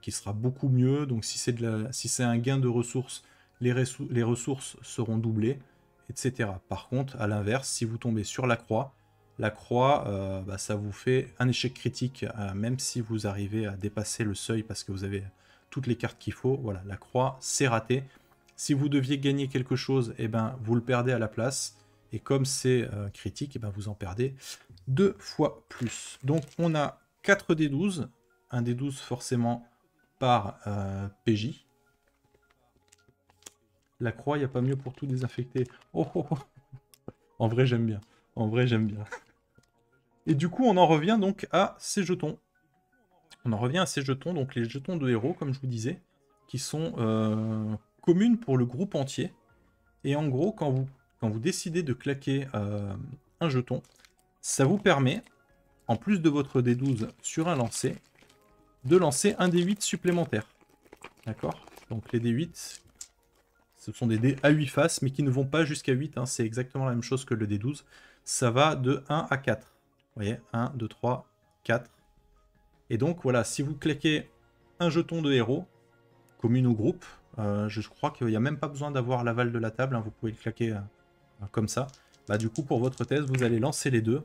Speaker 2: qui sera beaucoup mieux. Donc si c'est un gain de ressources, les ressources seront doublées, etc. Par contre, à l'inverse, si vous tombez sur la croix, ça vous fait un échec critique, même si vous arrivez à dépasser le seuil parce que vous avez toutes les cartes qu'il faut. Voilà, la croix, c'est raté. Si vous deviez gagner quelque chose, vous le perdez à la place. Et comme c'est critique, vous en perdez 2 fois plus. Donc on a 4 D12, un D12 forcément par PJ. La croix, il n'y a pas mieux pour tout désinfecter. Oh, oh, oh. En vrai, j'aime bien. En vrai, j'aime bien. Et du coup, on en revient donc à ces jetons. On en revient à ces jetons, donc les jetons de héros, comme je vous disais, qui sont communes pour le groupe entier. Et en gros, quand vous décidez de claquer un jeton, ça vous permet, en plus de votre D12 sur un lancer, de lancer un D8 supplémentaire. D'accord? Donc les D8, ce sont des dés à 8 faces, mais qui ne vont pas jusqu'à 8. Hein. C'est exactement la même chose que le D12. Ça va de 1 à 4. Vous voyez? 1, 2, 3, 4. Et donc voilà, si vous claquez un jeton de héros, commune au groupe, je crois qu'il n'y a même pas besoin d'avoir l'aval de la table. Hein. Vous pouvez le claquer comme ça. Du coup, pour votre test, vous allez lancer les deux.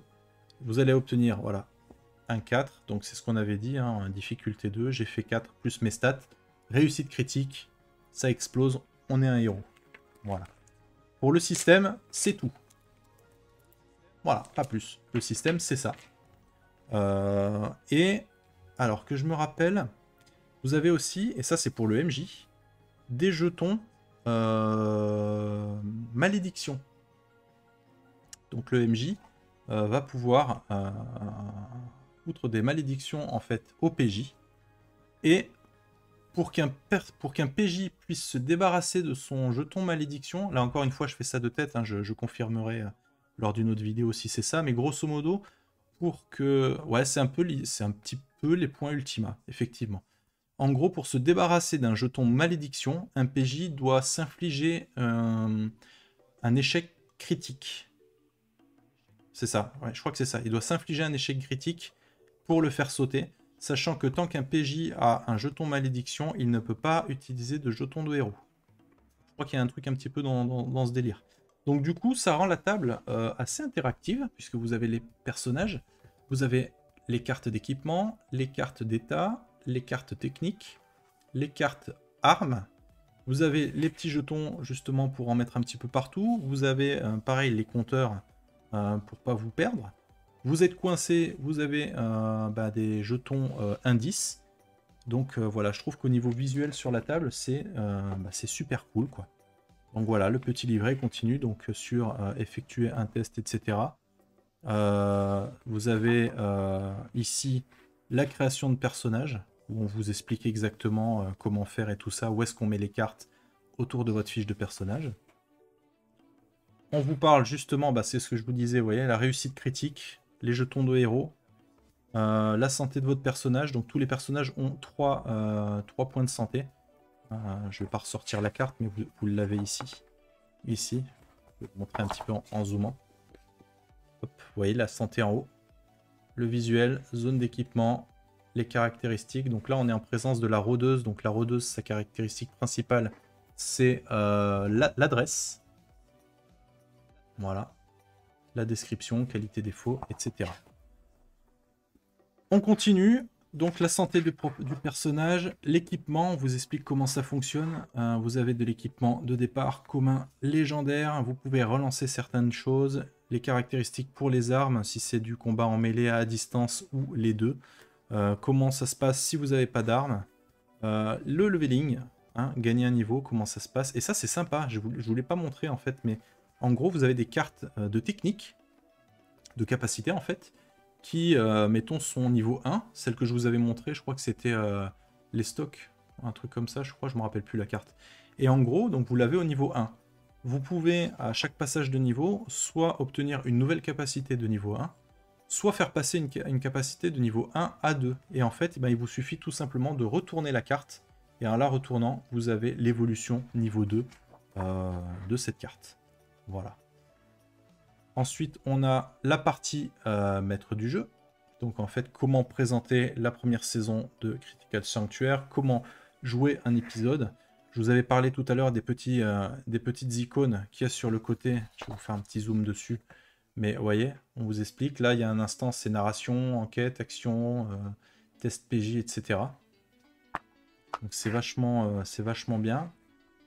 Speaker 2: Vous allez obtenir, voilà, un 4. Donc c'est ce qu'on avait dit, hein, difficulté 2. J'ai fait 4 plus mes stats. Réussite critique, ça explose, on est un héros. Voilà. Pour le système, c'est tout. Voilà, pas plus. Le système, c'est ça. Et alors que je me rappelle, vous avez aussi, et ça c'est pour le MJ, des jetons malédiction. Donc le MJ va pouvoir, outre des malédictions en fait au PJ, et pour qu'un PJ puisse se débarrasser de son jeton malédiction, là encore une fois je fais ça de tête, hein, je confirmerai lors d'une autre vidéo si c'est ça, mais grosso modo, pour que... Ouais, c'est un petit peu les points ultima, effectivement. En gros, pour se débarrasser d'un jeton malédiction, un PJ doit s'infliger un échec critique. C'est ça, ouais, je crois que c'est ça. Il doit s'infliger un échec critique pour le faire sauter, sachant que tant qu'un PJ a un jeton malédiction, il ne peut pas utiliser de jeton de héros. Je crois qu'il y a un truc un petit peu dans ce délire. Donc du coup, ça rend la table assez interactive, puisque vous avez les personnages, vous avez les cartes d'équipement, les cartes d'état, les cartes techniques, les cartes armes, vous avez les petits jetons justement pour en mettre un petit peu partout, vous avez pareil les compteurs pour pas vous perdre. Vous êtes coincé, vous avez des jetons indices. Donc voilà, je trouve qu'au niveau visuel sur la table, c'est super cool, quoi. Donc voilà, le petit livret continue donc sur effectuer un test, etc. Vous avez ici la création de personnages, où on vous explique exactement comment faire et tout ça, où est-ce qu'on met les cartes autour de votre fiche de personnage. On vous parle justement, c'est ce que je vous disais, vous voyez, la réussite critique, les jetons de héros, la santé de votre personnage. Donc tous les personnages ont 3 points de santé. Je ne vais pas ressortir la carte, mais vous l'avez ici. Ici. Je vais vous montrer un petit peu en zoomant. Hop, vous voyez la santé en haut. Le visuel, zone d'équipement, les caractéristiques. Donc là, on est en présence de la rôdeuse. Donc la rôdeuse, sa caractéristique principale, c'est l'adresse. Voilà. La description, qualité défaut, etc. On continue. Donc la santé du personnage, l'équipement, on vous explique comment ça fonctionne. Vous avez de l'équipement de départ commun légendaire, vous pouvez relancer certaines choses, les caractéristiques pour les armes, si c'est du combat en mêlée à distance ou les deux. Comment ça se passe si vous n'avez pas d'armes. Le leveling, gagner un niveau, comment ça se passe. Et ça c'est sympa, je ne vous l'ai pas montré en fait, mais en gros vous avez des cartes de technique, de capacité en fait, qui, mettons, sont niveau 1. Celle que je vous avais montré, je crois que c'était les stocks, un truc comme ça, je crois, je me rappelle plus la carte. Et en gros, donc vous l'avez au niveau 1. Vous pouvez, à chaque passage de niveau, soit obtenir une nouvelle capacité de niveau 1, soit faire passer une capacité de niveau 1 à 2. Et en fait, il vous suffit tout simplement de retourner la carte, et en la retournant, vous avez l'évolution niveau 2 de cette carte. Voilà. Ensuite, on a la partie maître du jeu. Donc en fait, comment présenter la première saison de Critical Sanctuaire, comment jouer un épisode. Je vous avais parlé tout à l'heure des petites icônes qu'il y a sur le côté. Je vais vous faire un petit zoom dessus. Mais vous voyez, on vous explique. Là, il y a un instant, c'est narration, enquête, action, test PJ, etc. Donc c'est vachement bien.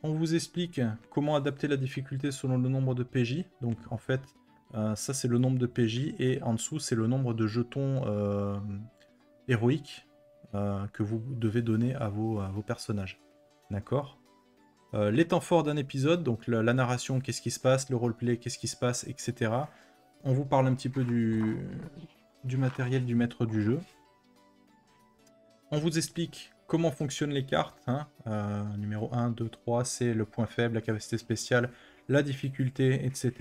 Speaker 2: On vous explique comment adapter la difficulté selon le nombre de PJ. Donc en fait, ça c'est le nombre de PJ et en dessous c'est le nombre de jetons héroïques que vous devez donner à vos personnages. D'accord. Les temps forts d'un épisode, donc la narration, qu'est-ce qui se passe, le roleplay, qu'est-ce qui se passe, etc. On vous parle un petit peu du matériel du maître du jeu. On vous explique comment fonctionnent les cartes. Numéro 1, 2, 3, c'est le point faible, la capacité spéciale, la difficulté, etc.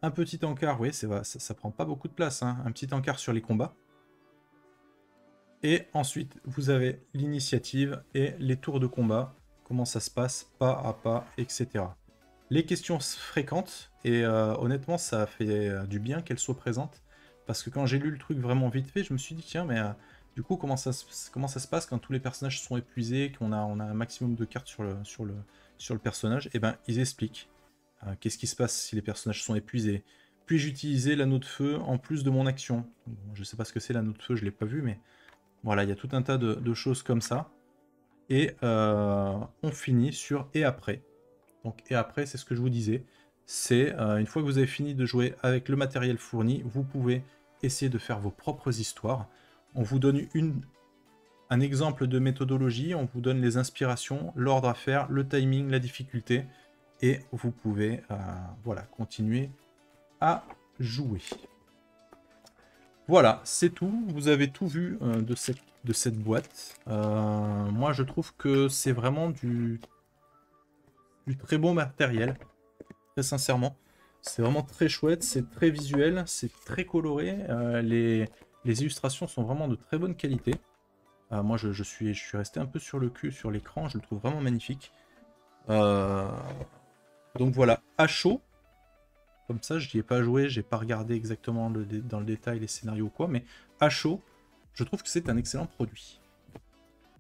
Speaker 2: Un petit encart, oui, ça prend pas beaucoup de place. Un petit encart sur les combats. Et ensuite, vous avez l'initiative et les tours de combat. Comment ça se passe, pas à pas, etc. Les questions fréquentes. Et honnêtement, ça a fait du bien qu'elles soient présentes. Parce que quand j'ai lu le truc vraiment vite fait, je me suis dit, tiens, mais du coup, comment ça se passe quand tous les personnages sont épuisés, qu'on a un maximum de cartes sur le personnage. Et ben, ils expliquent. Qu'est-ce qui se passe si les personnages sont épuisés? Puis-je utiliser l'anneau de feu en plus de mon action? Bon, je sais pas ce que c'est l'anneau de feu, je l'ai pas vu, mais voilà, il y a tout un tas de choses comme ça. Et on finit sur et après. Donc et après, c'est ce que je vous disais. c'est une fois que vous avez fini de jouer avec le matériel fourni, vous pouvez essayer de faire vos propres histoires. On vous donne un exemple de méthodologie, on vous donne les inspirations, l'ordre à faire, le timing, la difficulté, et vous pouvez voilà, continuer à jouer. Voilà, c'est tout. Vous avez tout vu de cette boîte. Moi, je trouve que c'est vraiment du très bon matériel, très sincèrement. C'est vraiment très chouette, c'est très visuel, c'est très coloré. Les illustrations sont vraiment de très bonne qualité. Moi, je suis resté un peu sur le cul sur l'écran, je le trouve vraiment magnifique. Donc voilà, à chaud. Comme ça, je n'y ai pas joué, j'ai pas regardé exactement dans le détail les scénarios ou quoi, mais à chaud, je trouve que c'est un excellent produit.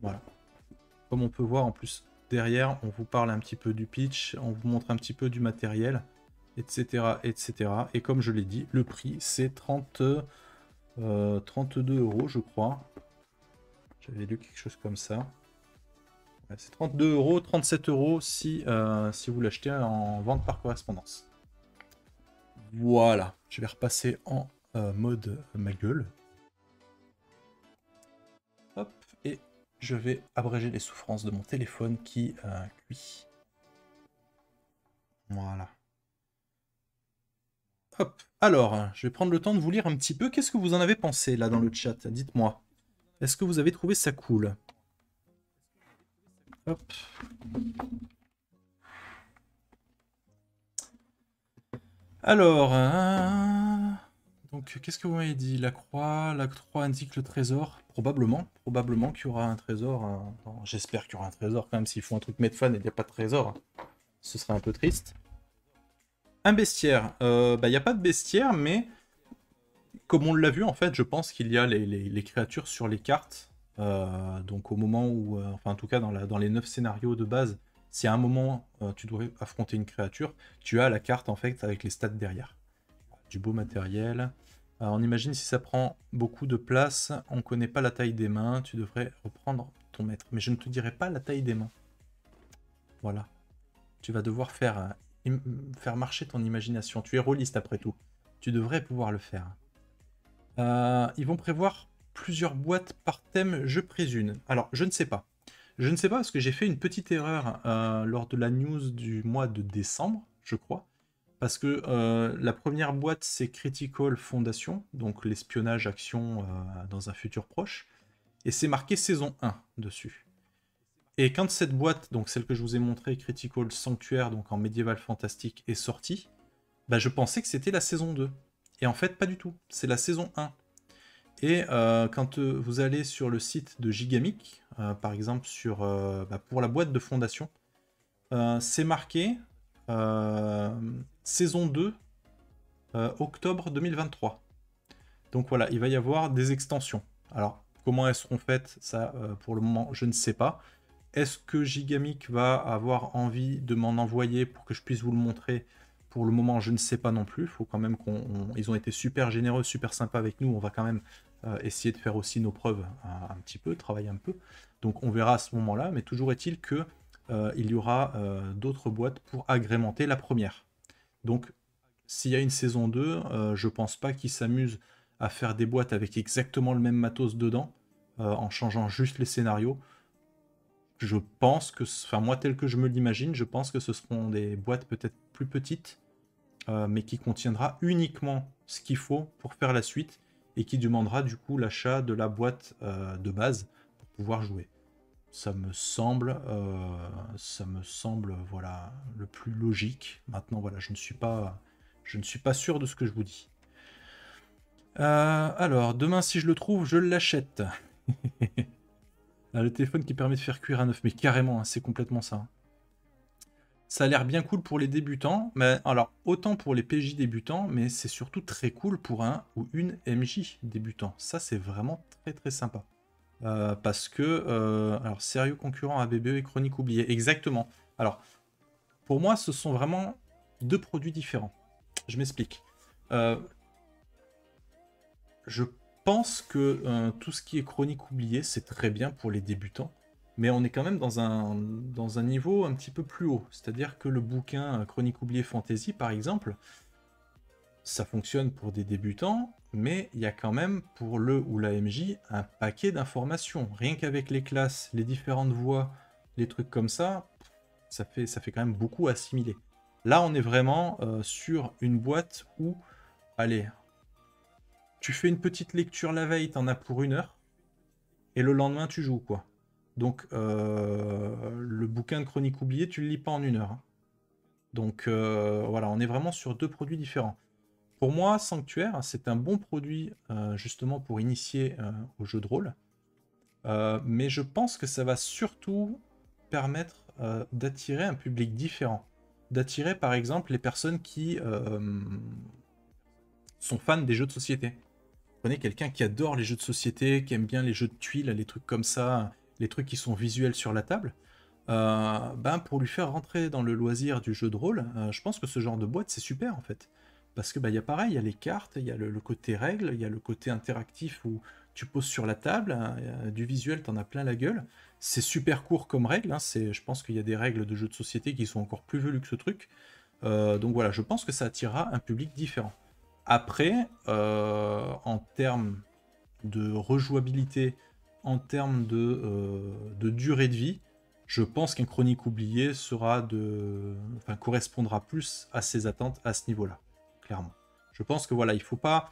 Speaker 2: Voilà. Comme on peut voir en plus derrière, on vous parle un petit peu du pitch, on vous montre un petit peu du matériel, etc. etc. Et comme je l'ai dit, le prix c'est 32 €, je crois. J'avais lu quelque chose comme ça. Ouais, c'est 32 €, 37 € si vous l'achetez en vente par correspondance. Voilà, je vais repasser en mode ma gueule. Hop, et je vais abréger les souffrances de mon téléphone qui cuit. Voilà. Hop, alors, je vais prendre le temps de vous lire un petit peu. Qu'est-ce que vous en avez pensé là dans le chat? Dites-moi. Est-ce que vous avez trouvé ça cool? Hop. Alors, donc qu'est-ce que vous m'avez dit? La croix indique le trésor. Probablement qu'il y aura un trésor. J'espère qu'il y aura un trésor quand même. S'ils font un truc Medfan et il n'y a pas de trésor, ce serait un peu triste. Un bestiaire. Il n'y a pas de bestiaire, mais comme on l'a vu, en fait, je pense qu'il y a les créatures sur les cartes. Donc au moment où, enfin en tout cas dans les 9 scénarios de base, si à un moment tu dois affronter une créature, tu as la carte en fait avec les stats derrière. Du beau matériel. On imagine si ça prend beaucoup de place, on ne connaît pas la taille des mains, tu devrais reprendre ton maître. Mais je ne te dirai pas la taille des mains. Voilà. Tu vas devoir faire marcher ton imagination. Tu es rôliste après tout. Tu devrais pouvoir le faire. Ils vont prévoir plusieurs boîtes par thème, je présume. Alors, je ne sais pas. Je ne sais pas parce que j'ai fait une petite erreur lors de la news du mois de décembre, je crois. Parce que la première boîte, c'est Critical Foundation, donc l'espionnage action dans un futur proche. Et c'est marqué saison 1 dessus. Et quand cette boîte, donc celle que je vous ai montrée, Critical Sanctuaire, donc en médiéval fantastique, est sortie, bah, je pensais que c'était la saison 2. Et en fait, pas du tout. C'est la saison 1. Et quand vous allez sur le site de Gigamic, par exemple pour la boîte de fondation, c'est marqué saison 2, octobre 2023. Donc voilà, il va y avoir des extensions. Alors, comment elles seront faites, ça, pour le moment, je ne sais pas. Est-ce que Gigamic va avoir envie de m'en envoyer pour que je puisse vous le montrer? Pour le moment, je ne sais pas non plus. Il faut quand même ils ont été super généreux, super sympas avec nous. On va quand même essayer de faire aussi nos preuves un petit peu, travailler un peu. Donc on verra à ce moment-là. Mais toujours est-il que il y aura d'autres boîtes pour agrémenter la première. Donc s'il y a une saison 2, je pense pas qu'ils s'amusent à faire des boîtes avec exactement le même matos dedans, en changeant juste les scénarios. Je pense que, enfin moi tel que je me l'imagine, je pense que ce seront des boîtes peut-être plus petites, mais qui contiendra uniquement ce qu'il faut pour faire la suite et qui demandera du coup l'achat de la boîte de base pour pouvoir jouer. Ça me semble voilà le plus logique. Maintenant voilà, je ne suis pas sûr de ce que je vous dis. Alors demain si je le trouve, je l'achète. Le téléphone qui permet de faire cuire à 9, mais carrément, hein, c'est complètement ça. Ça a l'air bien cool pour les débutants, mais alors autant pour les PJ débutants, mais c'est surtout très cool pour un ou une MJ débutant. Ça, c'est vraiment très très sympa. Parce que, alors sérieux concurrent à BBE et Chronique oubliée, exactement. Alors, pour moi, ce sont vraiment deux produits différents. Je m'explique. Je pense que tout ce qui est Chronique oubliée, c'est très bien pour les débutants.
Speaker 1: mais on est quand même dans un niveau un petit peu plus haut. C'est-à-dire que le bouquin Chronique oubliée Fantasy, par exemple, ça fonctionne pour des débutants, mais il y a quand même pour le ou la MJ un paquet d'informations. Rien qu'avec les classes, les différentes voix, les trucs comme ça fait quand même beaucoup à assimiler. Là, on est vraiment sur une boîte où, allez, tu fais une petite lecture la veille, t'en as pour 1 heure, et le lendemain, tu joues, quoi. Donc, le bouquin de Chronique oubliée, tu le lis pas en 1 heure, hein. Donc, voilà, on est vraiment sur 2 produits différents. Pour moi, Sanctuaire, c'est un bon produit, justement, pour initier au jeu de rôle. Mais je pense que ça va surtout permettre d'attirer un public différent. D'attirer, par exemple, les personnes qui sont fans des jeux de société. Prenez quelqu'un qui adore les jeux de société, qui aime bien les jeux de tuiles, les trucs comme ça, les trucs qui sont visuels sur la table. Ben pour lui faire rentrer dans le loisir du jeu de rôle, je pense que ce genre de boîte, c'est super en fait. Parce que il y a pareil, il y a les cartes, il y a le côté règles, il y a le côté interactif où tu poses sur la table, hein, du visuel, t'en as plein la gueule. C'est super court comme règle, hein, je pense qu'il y a des règles de jeux de société qui sont encore plus velues que ce truc. Donc voilà, je pense que ça attirera un public différent. Après, en termes de rejouabilité, en termes de durée de vie, je pense qu'un Chronique oublié correspondra plus à ses attentes à ce niveau-là, clairement. Je pense que voilà, il faut pas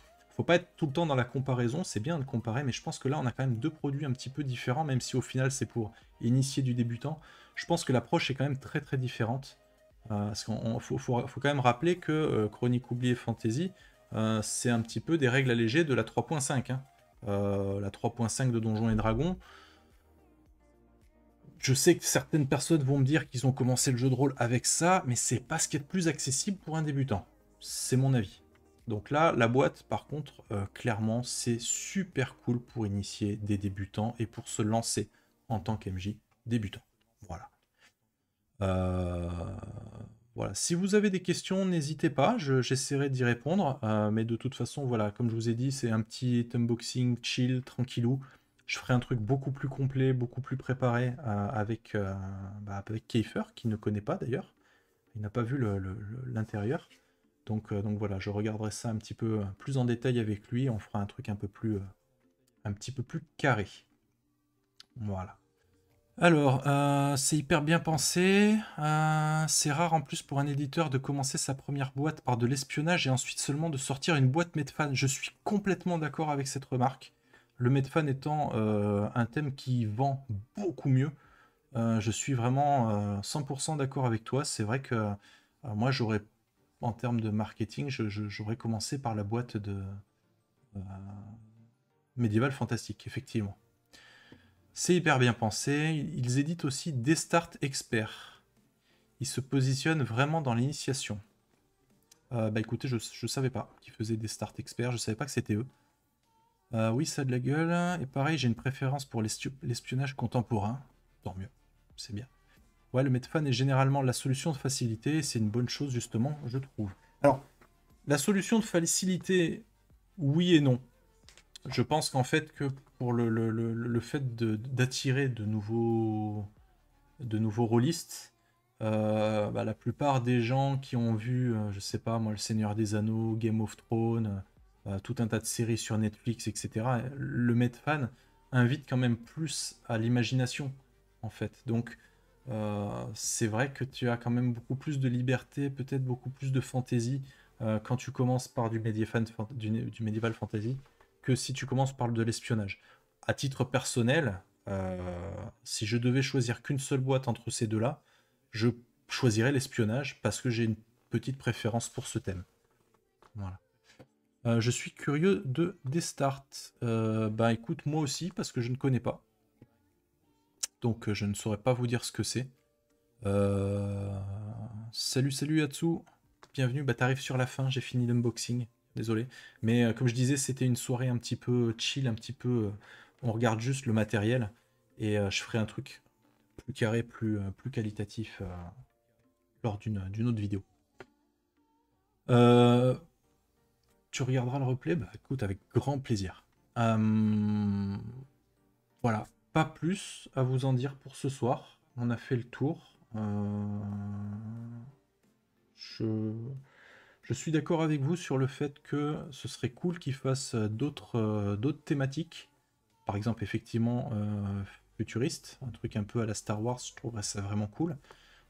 Speaker 1: être tout le temps dans la comparaison, c'est bien de comparer, mais je pense que là on a quand même 2 produits un petit peu différents, même si au final c'est pour initier du débutant. Je pense que l'approche est quand même très très différente. Parce qu'il faut quand même rappeler que Chronique oubliée Fantasy, c'est un petit peu des règles allégées de la 3.5, hein. La 3.5 de Donjons et Dragons. Je sais que certaines personnes vont me dire qu'ils ont commencé le jeu de rôle avec ça, mais c'est pas ce qui est le plus accessible pour un débutant. C'est mon avis. Donc là, la boîte, par contre, clairement, c'est super cool pour initier des débutants et pour se lancer en tant qu'MJ débutant. Voilà. Euh, Voilà. Si vous avez des questions, n'hésitez pas, j'essaierai d'y répondre. Mais de toute façon, voilà, comme je vous ai dit, c'est un petit unboxing chill, tranquillou. Je ferai un truc beaucoup plus complet, beaucoup plus préparé avec Kiefer, qui ne connaît pas d'ailleurs. Il n'a pas vu l'intérieur. Donc voilà, je regarderai ça un petit peu plus en détail avec lui. On fera un truc un petit peu plus carré. Voilà. Alors, c'est hyper bien pensé. C'est rare en plus pour un éditeur de commencer sa première boîte par de l'espionnage et ensuite seulement de sortir une boîte Medfan. Je suis complètement d'accord avec cette remarque. Le Medfan étant un thème qui vend beaucoup mieux. Je suis vraiment 100% d'accord avec toi. C'est vrai que moi, en termes de marketing, j'aurais commencé par la boîte de euh, Medieval Fantastic, effectivement. C'est hyper bien pensé. Ils éditent aussi Destart Expert. Ils se positionnent vraiment dans l'initiation. Bah écoutez, je savais pas qu'ils faisaient Destart Expert, je savais pas que c'était eux. Oui, ça a de la gueule. Et pareil, j'ai une préférence pour l'espionnage contemporain. Tant mieux, c'est bien. Ouais, le Medfan est généralement la solution de facilité, c'est une bonne chose justement, je trouve. Alors, la solution de facilité, oui et non. Je pense qu'en fait que pour le fait d'attirer de nouveaux rôlistes, la plupart des gens qui ont vu, je sais pas moi, Le Seigneur des Anneaux, Game of Thrones, tout un tas de séries sur Netflix, etc., le Medfan invite quand même plus à l'imagination, en fait. Donc, c'est vrai que tu as quand même beaucoup plus de liberté, peut-être beaucoup plus de fantaisie quand tu commences par du Medieval Fantasy que si tu commences par de l'espionnage. À titre personnel, si je devais choisir qu'une seule boîte entre ces deux-là, je choisirais l'espionnage parce que j'ai une petite préférence pour ce thème. Voilà. Je suis curieux de Destart. Bah écoute, moi aussi, parce que je ne connais pas. Donc je ne saurais pas vous dire ce que c'est. Salut Atsu. Bienvenue, bah t'arrives sur la fin, j'ai fini l'unboxing. Désolé. Mais comme je disais, c'était une soirée un petit peu chill, un petit peu... on regarde juste le matériel. Et je ferai un truc plus carré, plus qualitatif lors d'une autre vidéo. Tu regarderas le replay? Bah écoute, avec grand plaisir. Voilà.
Speaker 2: pas plus à vous en dire pour ce soir. On a fait le tour. Je suis d'accord avec vous sur le fait que ce serait cool qu'ils fassent d'autres thématiques. Par exemple, effectivement, futuriste, un truc un peu à la Star Wars, je trouverais ça vraiment cool.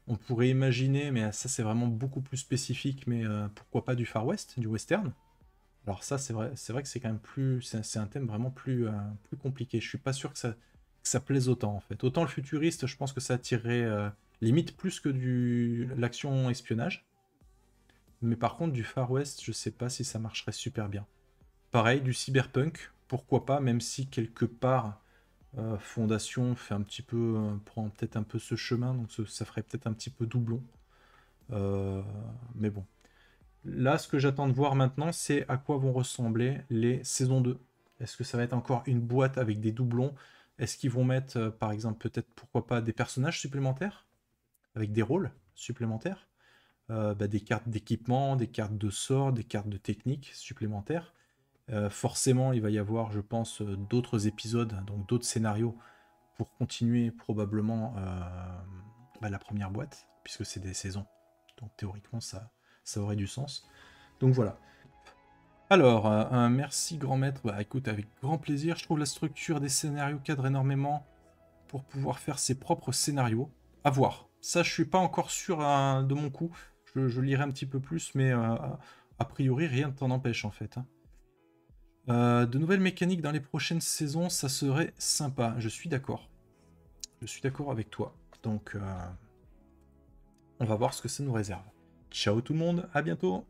Speaker 2: On pourrait imaginer, mais ça c'est vraiment beaucoup plus spécifique, mais pourquoi pas du Far West, du western. Alors ça, c'est vrai que c'est quand même plus, c'est un thème vraiment plus compliqué. Je suis pas sûr que ça plaise autant en fait. Autant le futuriste, je pense que ça attirerait limite plus que l'action espionnage. Mais par contre, du Far West, je sais pas si ça marcherait super bien. Pareil, du cyberpunk, pourquoi pas, même si quelque part Fondation fait un petit peu, prend peut-être un peu ce chemin, donc ça ferait peut-être un petit peu doublon. Mais bon. Là, ce que j'attends de voir maintenant, c'est à quoi vont ressembler les saisons 2. Est-ce que ça va être encore une boîte avec des doublons? Est-ce qu'ils vont mettre, par exemple, peut-être, pourquoi pas, des personnages supplémentaires? Avec des rôles supplémentaires? Des cartes d'équipement, des cartes de sort, des cartes de technique supplémentaires. Forcément, il va y avoir, je pense, d'autres épisodes, donc d'autres scénarios pour continuer probablement la première boîte, puisque c'est des saisons. Donc théoriquement, ça aurait du sens. Donc voilà. Alors, un merci grand maître. Bah écoute, avec grand plaisir. Je trouve la structure des scénarios cadre énormément pour pouvoir faire ses propres scénarios. À voir. Ça, je suis pas encore sûr de mon coup. Je lirai un petit peu plus, mais a priori, rien ne t'en empêche en fait. De nouvelles mécaniques dans les prochaines saisons, ça serait sympa. Je suis d'accord. Je suis d'accord avec toi. Donc, on va voir ce que ça nous réserve. Ciao tout le monde, à bientôt!